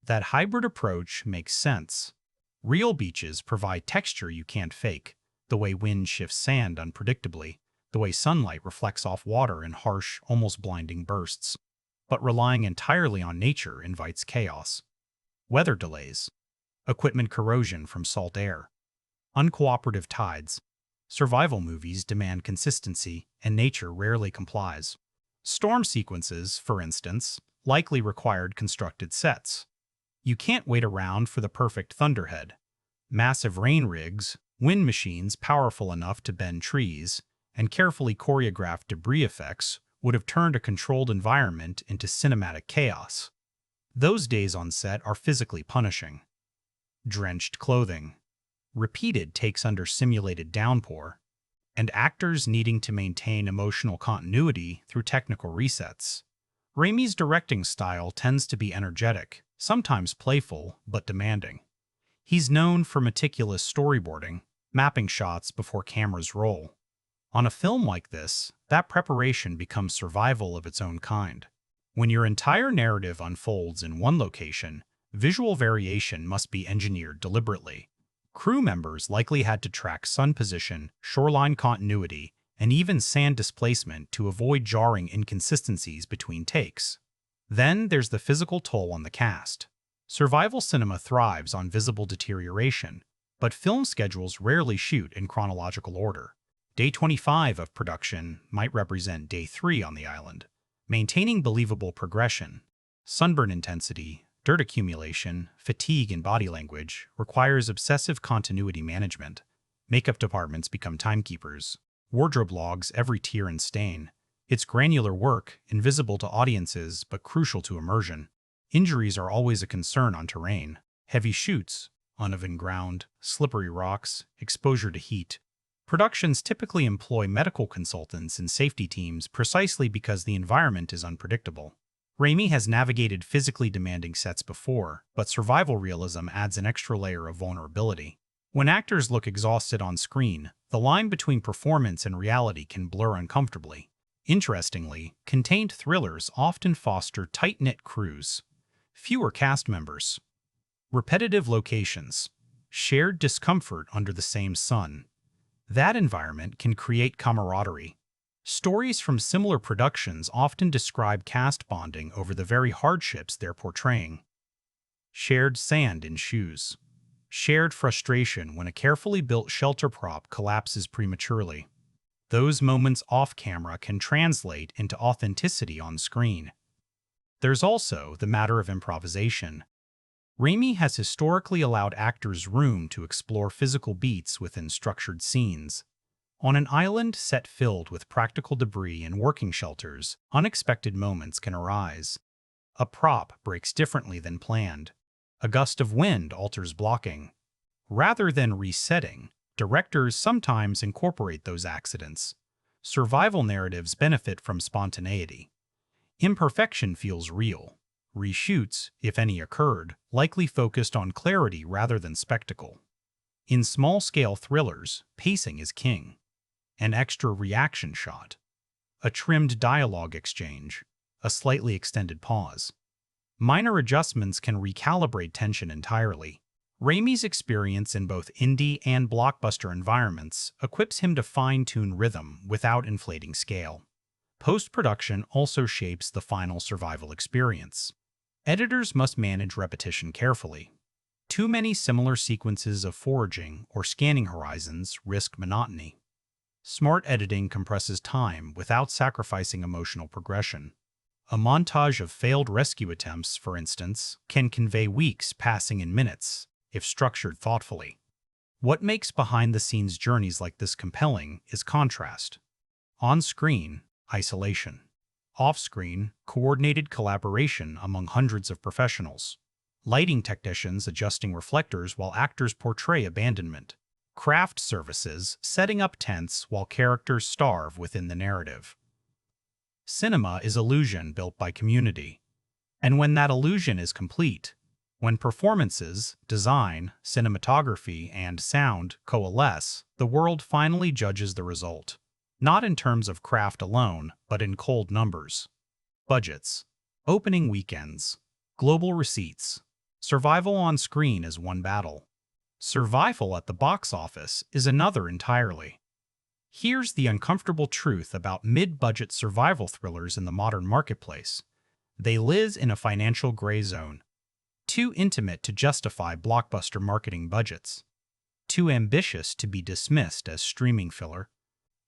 That hybrid approach makes sense. Real beaches provide texture you can't fake, the way wind shifts sand unpredictably, the way sunlight reflects off water in harsh, almost blinding bursts. But relying entirely on nature invites chaos. Weather delays, equipment corrosion from salt air, uncooperative tides. Survival movies demand consistency, and nature rarely complies. Storm sequences, for instance, likely required constructed sets. You can't wait around for the perfect thunderhead. Massive rain rigs, wind machines powerful enough to bend trees, and carefully choreographed debris effects would have turned a controlled environment into cinematic chaos. Those days on set are physically punishing. Drenched clothing, repeated takes under simulated downpour, and actors needing to maintain emotional continuity through technical resets. Raimi's directing style tends to be energetic, sometimes playful but demanding. He's known for meticulous storyboarding, mapping shots before cameras roll. On a film like this, that preparation becomes survival of its own kind. When your entire narrative unfolds in one location, visual variation must be engineered deliberately. Crew members likely had to track sun position, shoreline continuity, and even sand displacement to avoid jarring inconsistencies between takes. Then there's the physical toll on the cast. Survival cinema thrives on visible deterioration, but film schedules rarely shoot in chronological order. Day 25 of production might represent day 3 on the island. Maintaining believable progression, sunburn intensity, dirt accumulation, fatigue, and body language requires obsessive continuity management. Makeup departments become timekeepers. Wardrobe logs every tear and stain. It's granular work, invisible to audiences but crucial to immersion. Injuries are always a concern on terrain. Heavy shoots, uneven ground, slippery rocks, exposure to heat. Productions typically employ medical consultants and safety teams precisely because the environment is unpredictable. Raimi has navigated physically demanding sets before, but survival realism adds an extra layer of vulnerability. When actors look exhausted on screen, the line between performance and reality can blur uncomfortably. Interestingly, contained thrillers often foster tight-knit crews. Fewer cast members. Repetitive locations. Shared discomfort under the same sun. That environment can create camaraderie. Stories from similar productions often describe cast bonding over the very hardships they're portraying. Shared sand in shoes. Shared frustration when a carefully built shelter prop collapses prematurely. Those moments off-camera can translate into authenticity on screen. There's also the matter of improvisation. Raimi has historically allowed actors room to explore physical beats within structured scenes. On an island set filled with practical debris and working shelters, unexpected moments can arise. A prop breaks differently than planned. A gust of wind alters blocking. Rather than resetting, directors sometimes incorporate those accidents. Survival narratives benefit from spontaneity. Imperfection feels real. Reshoots, if any occurred, likely focused on clarity rather than spectacle. In small-scale thrillers, pacing is king. An extra reaction shot. A trimmed dialogue exchange. A slightly extended pause. Minor adjustments can recalibrate tension entirely. Raimi's experience in both indie and blockbuster environments equips him to fine-tune rhythm without inflating scale. Post-production also shapes the final survival experience. Editors must manage repetition carefully. Too many similar sequences of foraging or scanning horizons risk monotony. Smart editing compresses time without sacrificing emotional progression. A montage of failed rescue attempts, for instance, can convey weeks passing in minutes, if structured thoughtfully. What makes behind-the-scenes journeys like this compelling is contrast. On-screen, isolation. Off-screen, coordinated collaboration among hundreds of professionals. Lighting technicians adjusting reflectors while actors portray abandonment. Craft services setting up tents while characters starve within the narrative. Cinema is illusion built by community. And when that illusion is complete, when performances, design, cinematography, and sound coalesce, the world finally judges the result. Not in terms of craft alone, but in cold numbers. Budgets. Opening weekends. Global receipts. Survival on screen is one battle. Survival at the box office is another entirely. Here's the uncomfortable truth about mid-budget survival thrillers in the modern marketplace. They live in a financial gray zone. Too intimate to justify blockbuster marketing budgets. Too ambitious to be dismissed as streaming filler.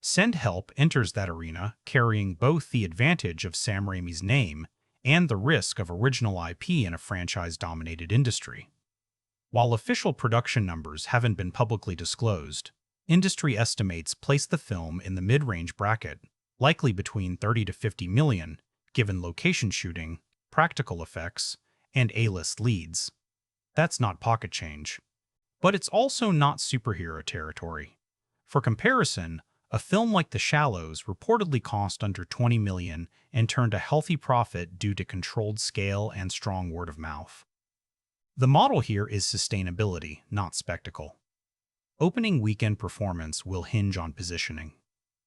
Send Help enters that arena carrying both the advantage of Sam Raimi's name and the risk of original IP in a franchise-dominated industry. While official production numbers haven't been publicly disclosed, industry estimates place the film in the mid-range bracket, likely between 30 to 50 million, given location shooting, practical effects, and A-list leads. That's not pocket change. But it's also not superhero territory. For comparison, a film like The Shallows reportedly cost under $20 million and turned a healthy profit due to controlled scale and strong word of mouth. The model here is sustainability, not spectacle. Opening weekend performance will hinge on positioning.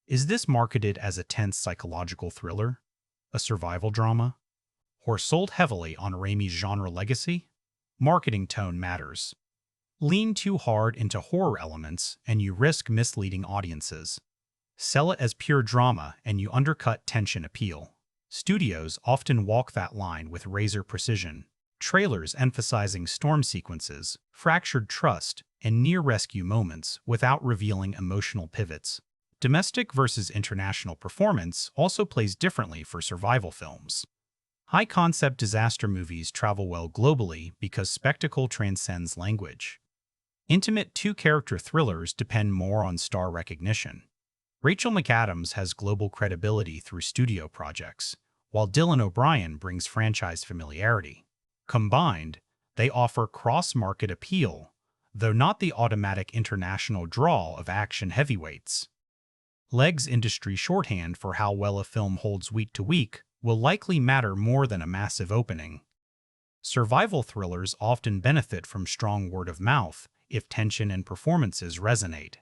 Is this marketed as a tense psychological thriller, a survival drama, or sold heavily on Raimi's genre legacy? Marketing tone matters. Lean too hard into horror elements and you risk misleading audiences. Sell it as pure drama and you undercut tension appeal. Studios often walk that line with razor precision. Trailers emphasizing storm sequences, fractured trust, and near-rescue moments without revealing emotional pivots. Domestic versus international performance also plays differently for survival films. High-concept disaster movies travel well globally because spectacle transcends language. Intimate two-character thrillers depend more on star recognition. Rachel McAdams has global credibility through studio projects, while Dylan O'Brien brings franchise familiarity. Combined, they offer cross-market appeal, though not the automatic international draw of action heavyweights. Legs industry shorthand for how well a film holds week to week will likely matter more than a massive opening. Survival thrillers often benefit from strong word of mouth if tension and performances resonate.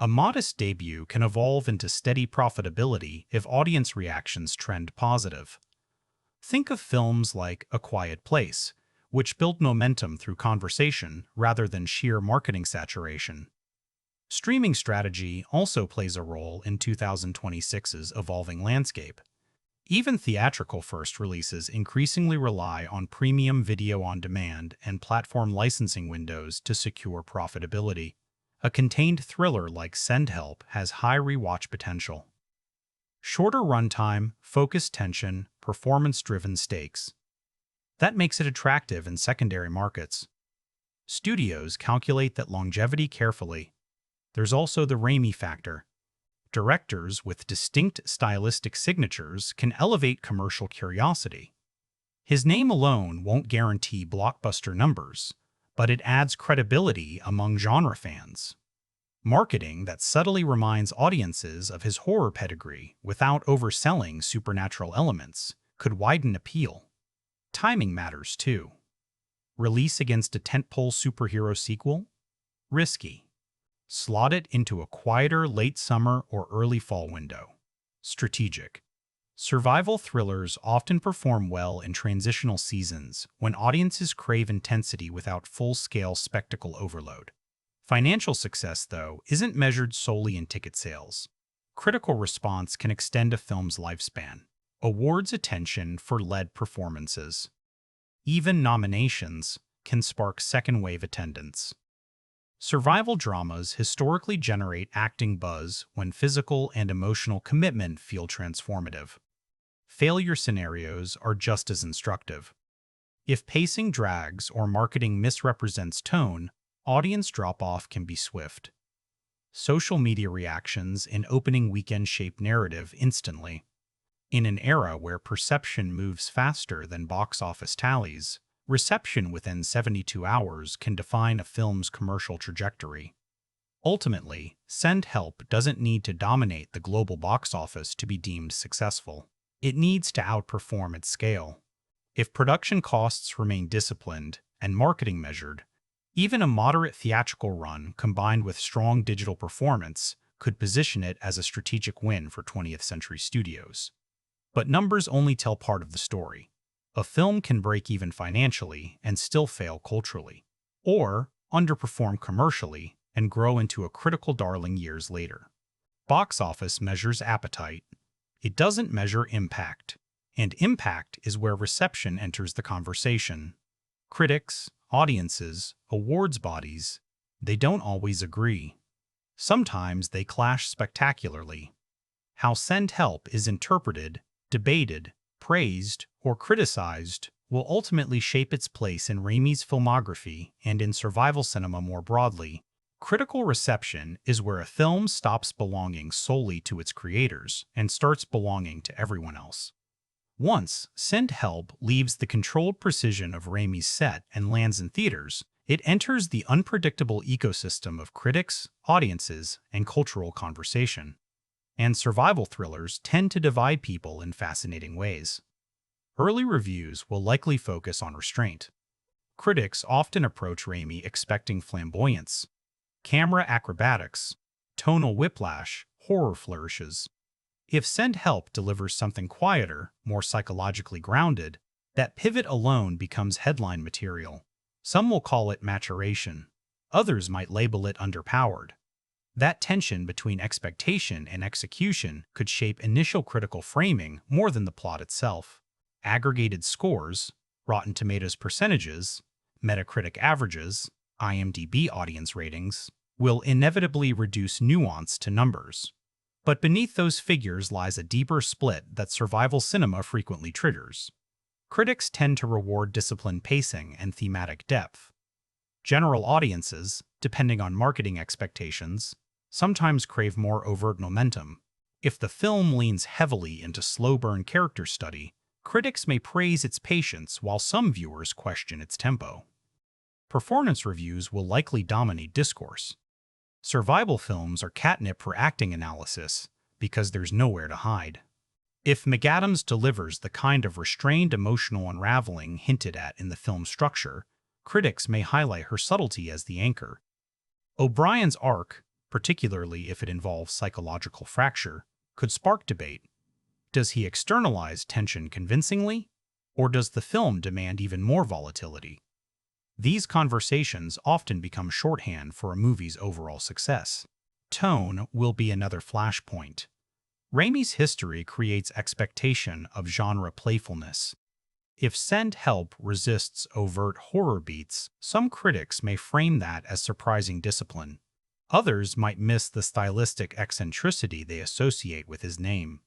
A modest debut can evolve into steady profitability if audience reactions trend positive. Think of films like A Quiet Place, which build momentum through conversation rather than sheer marketing saturation. Streaming strategy also plays a role in 2026's evolving landscape. Even theatrical first releases increasingly rely on premium video on demand and platform licensing windows to secure profitability. A contained thriller like Send Help has high rewatch potential. Shorter runtime, focused tension, performance-driven stakes. That makes it attractive in secondary markets. Studios calculate that longevity carefully. There's also the Raimi factor. Directors with distinct stylistic signatures can elevate commercial curiosity. His name alone won't guarantee blockbuster numbers, but it adds credibility among genre fans. Marketing that subtly reminds audiences of his horror pedigree without overselling supernatural elements could widen appeal. Timing matters too. Release against a tentpole superhero sequel? Risky. Slot it into a quieter late summer or early fall window. Strategic. Survival thrillers often perform well in transitional seasons when audiences crave intensity without full-scale spectacle overload. Financial success, though, isn't measured solely in ticket sales. Critical response can extend a film's lifespan. Awards attention for lead performances. Even nominations can spark second-wave attendance. Survival dramas historically generate acting buzz when physical and emotional commitment feel transformative. Failure scenarios are just as instructive. If pacing drags or marketing misrepresents tone, audience drop-off can be swift. Social media reactions in opening weekend shape narrative instantly. In an era where perception moves faster than box office tallies, reception within 72 hours can define a film's commercial trajectory. Ultimately, Send Help doesn't need to dominate the global box office to be deemed successful. It needs to outperform its scale. If production costs remain disciplined and marketing measured, even a moderate theatrical run combined with strong digital performance could position it as a strategic win for 20th century studios. But numbers only tell part of the story. A film can break even financially and still fail culturally, or underperform commercially and grow into a critical darling years later. Box office measures appetite. It doesn't measure impact, and impact is where reception enters the conversation. Critics, audiences, awards bodies, they don't always agree. Sometimes they clash spectacularly. How Send Help is interpreted, debated, praised, or criticized will ultimately shape its place in Raimi's filmography and in survival cinema more broadly. Critical reception is where a film stops belonging solely to its creators and starts belonging to everyone else. Once Send Help leaves the controlled precision of Raimi's set and lands in theaters, it enters the unpredictable ecosystem of critics, audiences, and cultural conversation. And survival thrillers tend to divide people in fascinating ways. Early reviews will likely focus on restraint. Critics often approach Raimi expecting flamboyance, camera acrobatics, tonal whiplash, horror flourishes. If Send Help delivers something quieter, more psychologically grounded, that pivot alone becomes headline material. Some will call it maturation. Others might label it underpowered. That tension between expectation and execution could shape initial critical framing more than the plot itself. Aggregated scores, Rotten Tomatoes percentages, Metacritic averages, IMDb audience ratings, will inevitably reduce nuance to numbers. But beneath those figures lies a deeper split that survival cinema frequently triggers. Critics tend to reward disciplined pacing and thematic depth. General audiences, depending on marketing expectations, sometimes crave more overt momentum. If the film leans heavily into slow-burn character study, critics may praise its patience while some viewers question its tempo. Performance reviews will likely dominate discourse. Survival films are catnip for acting analysis because there's nowhere to hide. If McAdams delivers the kind of restrained emotional unraveling hinted at in the film's structure, critics may highlight her subtlety as the anchor. O'Brien's arc, particularly if it involves psychological fracture, could spark debate. Does he externalize tension convincingly, or does the film demand even more volatility? These conversations often become shorthand for a movie's overall success. Tone will be another flashpoint. Raimi's history creates expectation of genre playfulness. If Send Help resists overt horror beats, some critics may frame that as surprising discipline. Others might miss the stylistic eccentricity they associate with his name.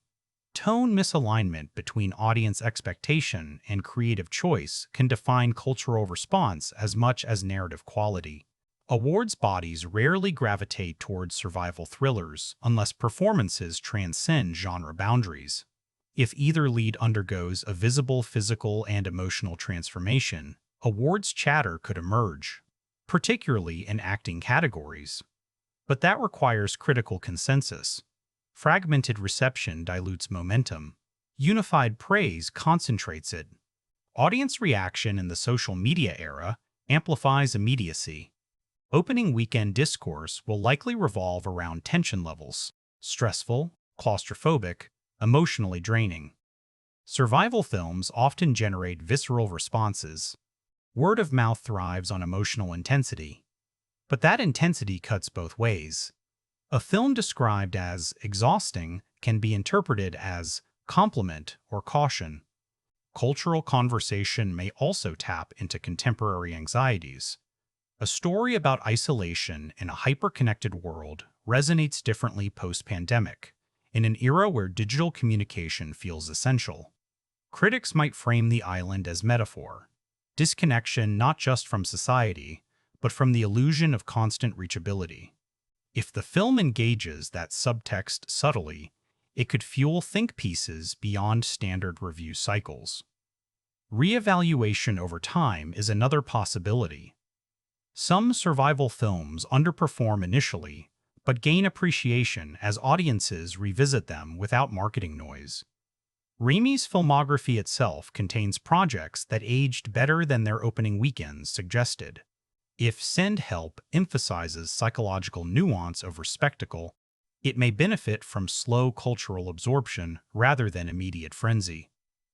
Tone misalignment between audience expectation and creative choice can define cultural response as much as narrative quality. Awards bodies rarely gravitate towards survival thrillers unless performances transcend genre boundaries. If either lead undergoes a visible physical and emotional transformation, awards chatter could emerge, particularly in acting categories. But that requires critical consensus. Fragmented reception dilutes momentum. Unified praise concentrates it. Audience reaction in the social media era amplifies immediacy. Opening weekend discourse will likely revolve around tension levels: stressful, claustrophobic, emotionally draining. Survival films often generate visceral responses. Word of mouth thrives on emotional intensity. But that intensity cuts both ways. A film described as exhausting can be interpreted as compliment or caution. Cultural conversation may also tap into contemporary anxieties. A story about isolation in a hyper-connected world resonates differently post-pandemic, in an era where digital communication feels essential. Critics might frame the island as metaphor, disconnection not just from society, but from the illusion of constant reachability. If the film engages that subtext subtly, it could fuel think pieces beyond standard review cycles. Reevaluation over time is another possibility. Some survival films underperform initially, but gain appreciation as audiences revisit them without marketing noise. Raimi's filmography itself contains projects that aged better than their opening weekends suggested. If Send Help emphasizes psychological nuance over spectacle, it may benefit from slow cultural absorption rather than immediate frenzy.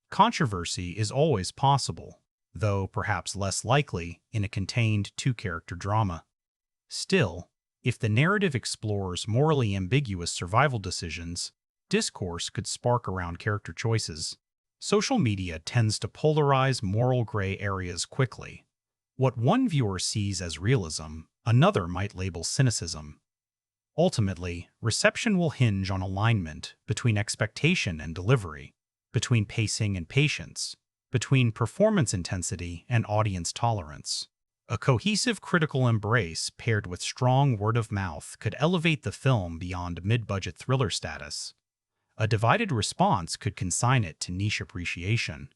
Controversy is always possible, though perhaps less likely in a contained two-character drama. Still, if the narrative explores morally ambiguous survival decisions, discourse could spark around character choices. Social media tends to polarize moral gray areas quickly. What one viewer sees as realism, another might label cynicism. Ultimately, reception will hinge on alignment between expectation and delivery, between pacing and patience, between performance intensity and audience tolerance. A cohesive critical embrace paired with strong word of mouth could elevate the film beyond mid-budget thriller status. A divided response could consign it to niche appreciation.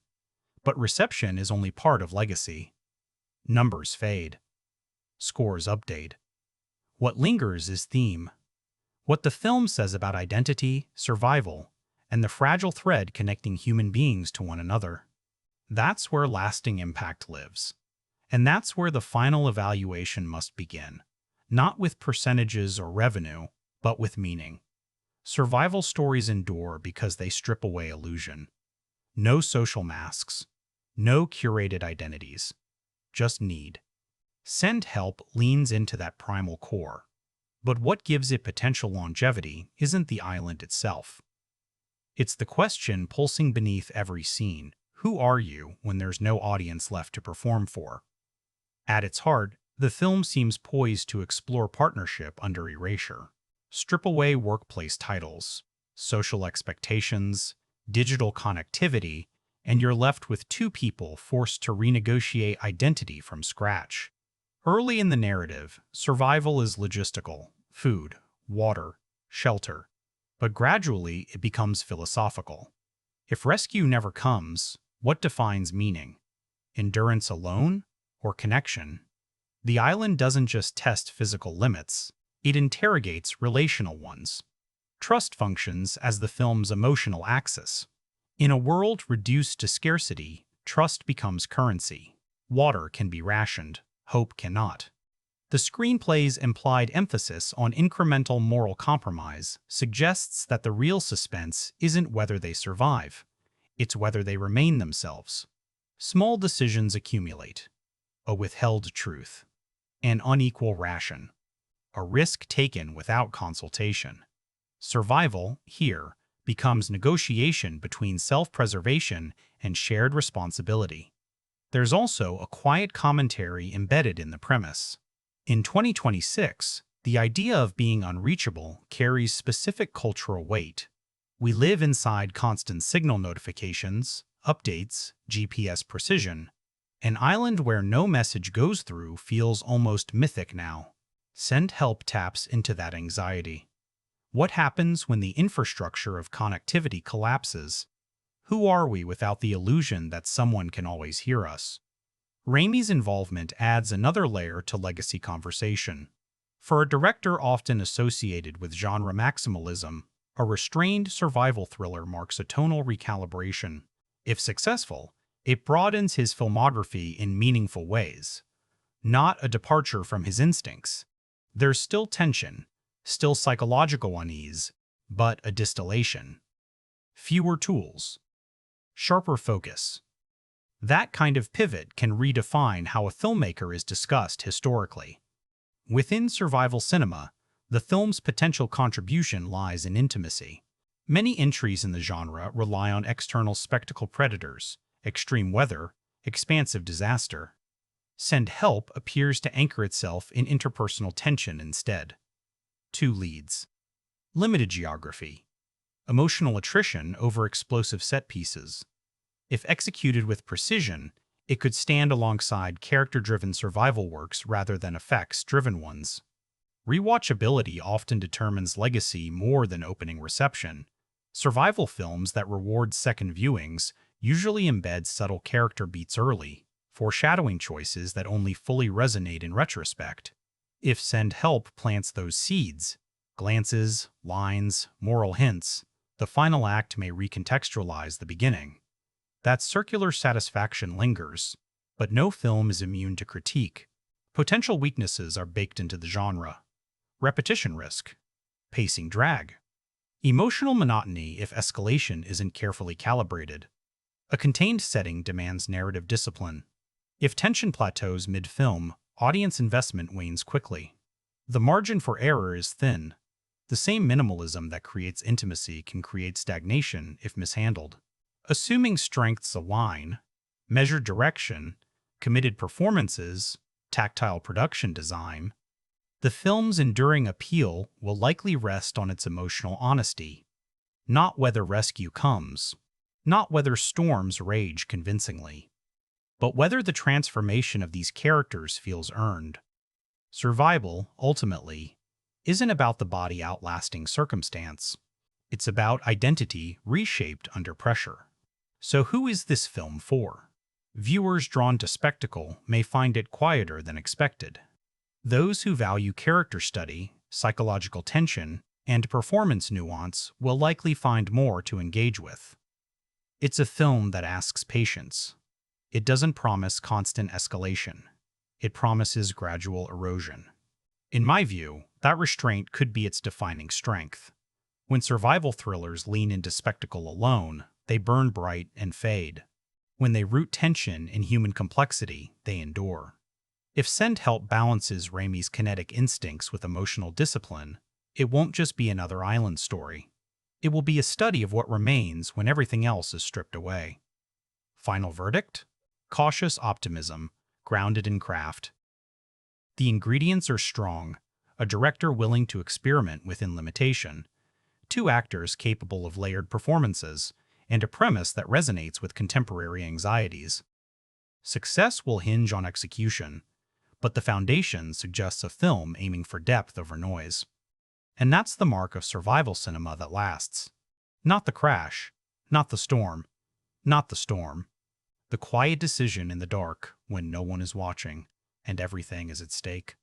But reception is only part of legacy. Numbers fade. Scores update. What lingers is theme. What the film says about identity, survival, and the fragile thread connecting human beings to one another. That's where lasting impact lives. And that's where the final evaluation must begin. Not with percentages or revenue, but with meaning. Survival stories endure because they strip away illusion. No social masks. No curated identities. Just need. Send Help leans into that primal core. But what gives it potential longevity isn't the island itself. It's the question pulsing beneath every scene. Who are you when there's no audience left to perform for? At its heart, the film seems poised to explore partnership under erasure. Strip away workplace titles, social expectations, digital connectivity, and you're left with two people forced to renegotiate identity from scratch. Early in the narrative, survival is logistical: food, water, shelter. But gradually, it becomes philosophical. If rescue never comes, what defines meaning? Endurance alone or connection? The island doesn't just test physical limits, it interrogates relational ones. Trust functions as the film's emotional axis. In a world reduced to scarcity, trust becomes currency. Water can be rationed, hope cannot. The screenplay's implied emphasis on incremental moral compromise suggests that the real suspense isn't whether they survive, it's whether they remain themselves. Small decisions accumulate. A withheld truth. An unequal ration. A risk taken without consultation. Survival, here, becomes negotiation between self-preservation and shared responsibility. There's also a quiet commentary embedded in the premise. In 2026, the idea of being unreachable carries specific cultural weight. We live inside constant signal notifications, updates, GPS precision. An island where no message goes through feels almost mythic now. Send Help taps into that anxiety. What happens when the infrastructure of connectivity collapses? Who are we without the illusion that someone can always hear us? Raimi's involvement adds another layer to legacy conversation. For a director often associated with genre maximalism, a restrained survival thriller marks a tonal recalibration. If successful, it broadens his filmography in meaningful ways. Not a departure from his instincts. There's still tension, still psychological unease, but a distillation. Fewer tools. Sharper focus. That kind of pivot can redefine how a filmmaker is discussed historically. Within survival cinema, the film's potential contribution lies in intimacy. Many entries in the genre rely on external spectacle predators, extreme weather, expansive disaster. Send Help appears to anchor itself in interpersonal tension instead. Two leads. Limited geography. Emotional attrition over explosive set pieces. If executed with precision, it could stand alongside character-driven survival works rather than effects-driven ones. Rewatchability often determines legacy more than opening reception. Survival films that reward second viewings usually embed subtle character beats early, foreshadowing choices that only fully resonate in retrospect. If Send Help plants those seeds, glances, lines, moral hints, the final act may recontextualize the beginning. That circular satisfaction lingers, but no film is immune to critique. Potential weaknesses are baked into the genre. Repetition risk. Pacing drag. Emotional monotony if escalation isn't carefully calibrated. A contained setting demands narrative discipline. If tension plateaus mid-film, audience investment wanes quickly. The margin for error is thin. The same minimalism that creates intimacy can create stagnation if mishandled. Assuming strengths align, measured direction, committed performances, tactile production design, the film's enduring appeal will likely rest on its emotional honesty. Not whether rescue comes, not whether storms rage convincingly, but whether the transformation of these characters feels earned. Survival, ultimately, isn't about the body outlasting circumstance. It's about identity reshaped under pressure. So who is this film for? Viewers drawn to spectacle may find it quieter than expected. Those who value character study, psychological tension, and performance nuance will likely find more to engage with. It's a film that asks patience. It doesn't promise constant escalation. It promises gradual erosion. In my view, that restraint could be its defining strength. When survival thrillers lean into spectacle alone, they burn bright and fade. When they root tension in human complexity, they endure. If Send Help balances Raimi's kinetic instincts with emotional discipline, it won't just be another island story. It will be a study of what remains when everything else is stripped away. Final verdict? Cautious optimism, grounded in craft. The ingredients are strong, a director willing to experiment within limitation, two actors capable of layered performances, and a premise that resonates with contemporary anxieties. Success will hinge on execution, but the foundation suggests a film aiming for depth over noise. And that's the mark of survival cinema that lasts. Not the crash, not the storm, not the storm. The quiet decision in the dark when no one is watching and everything is at stake.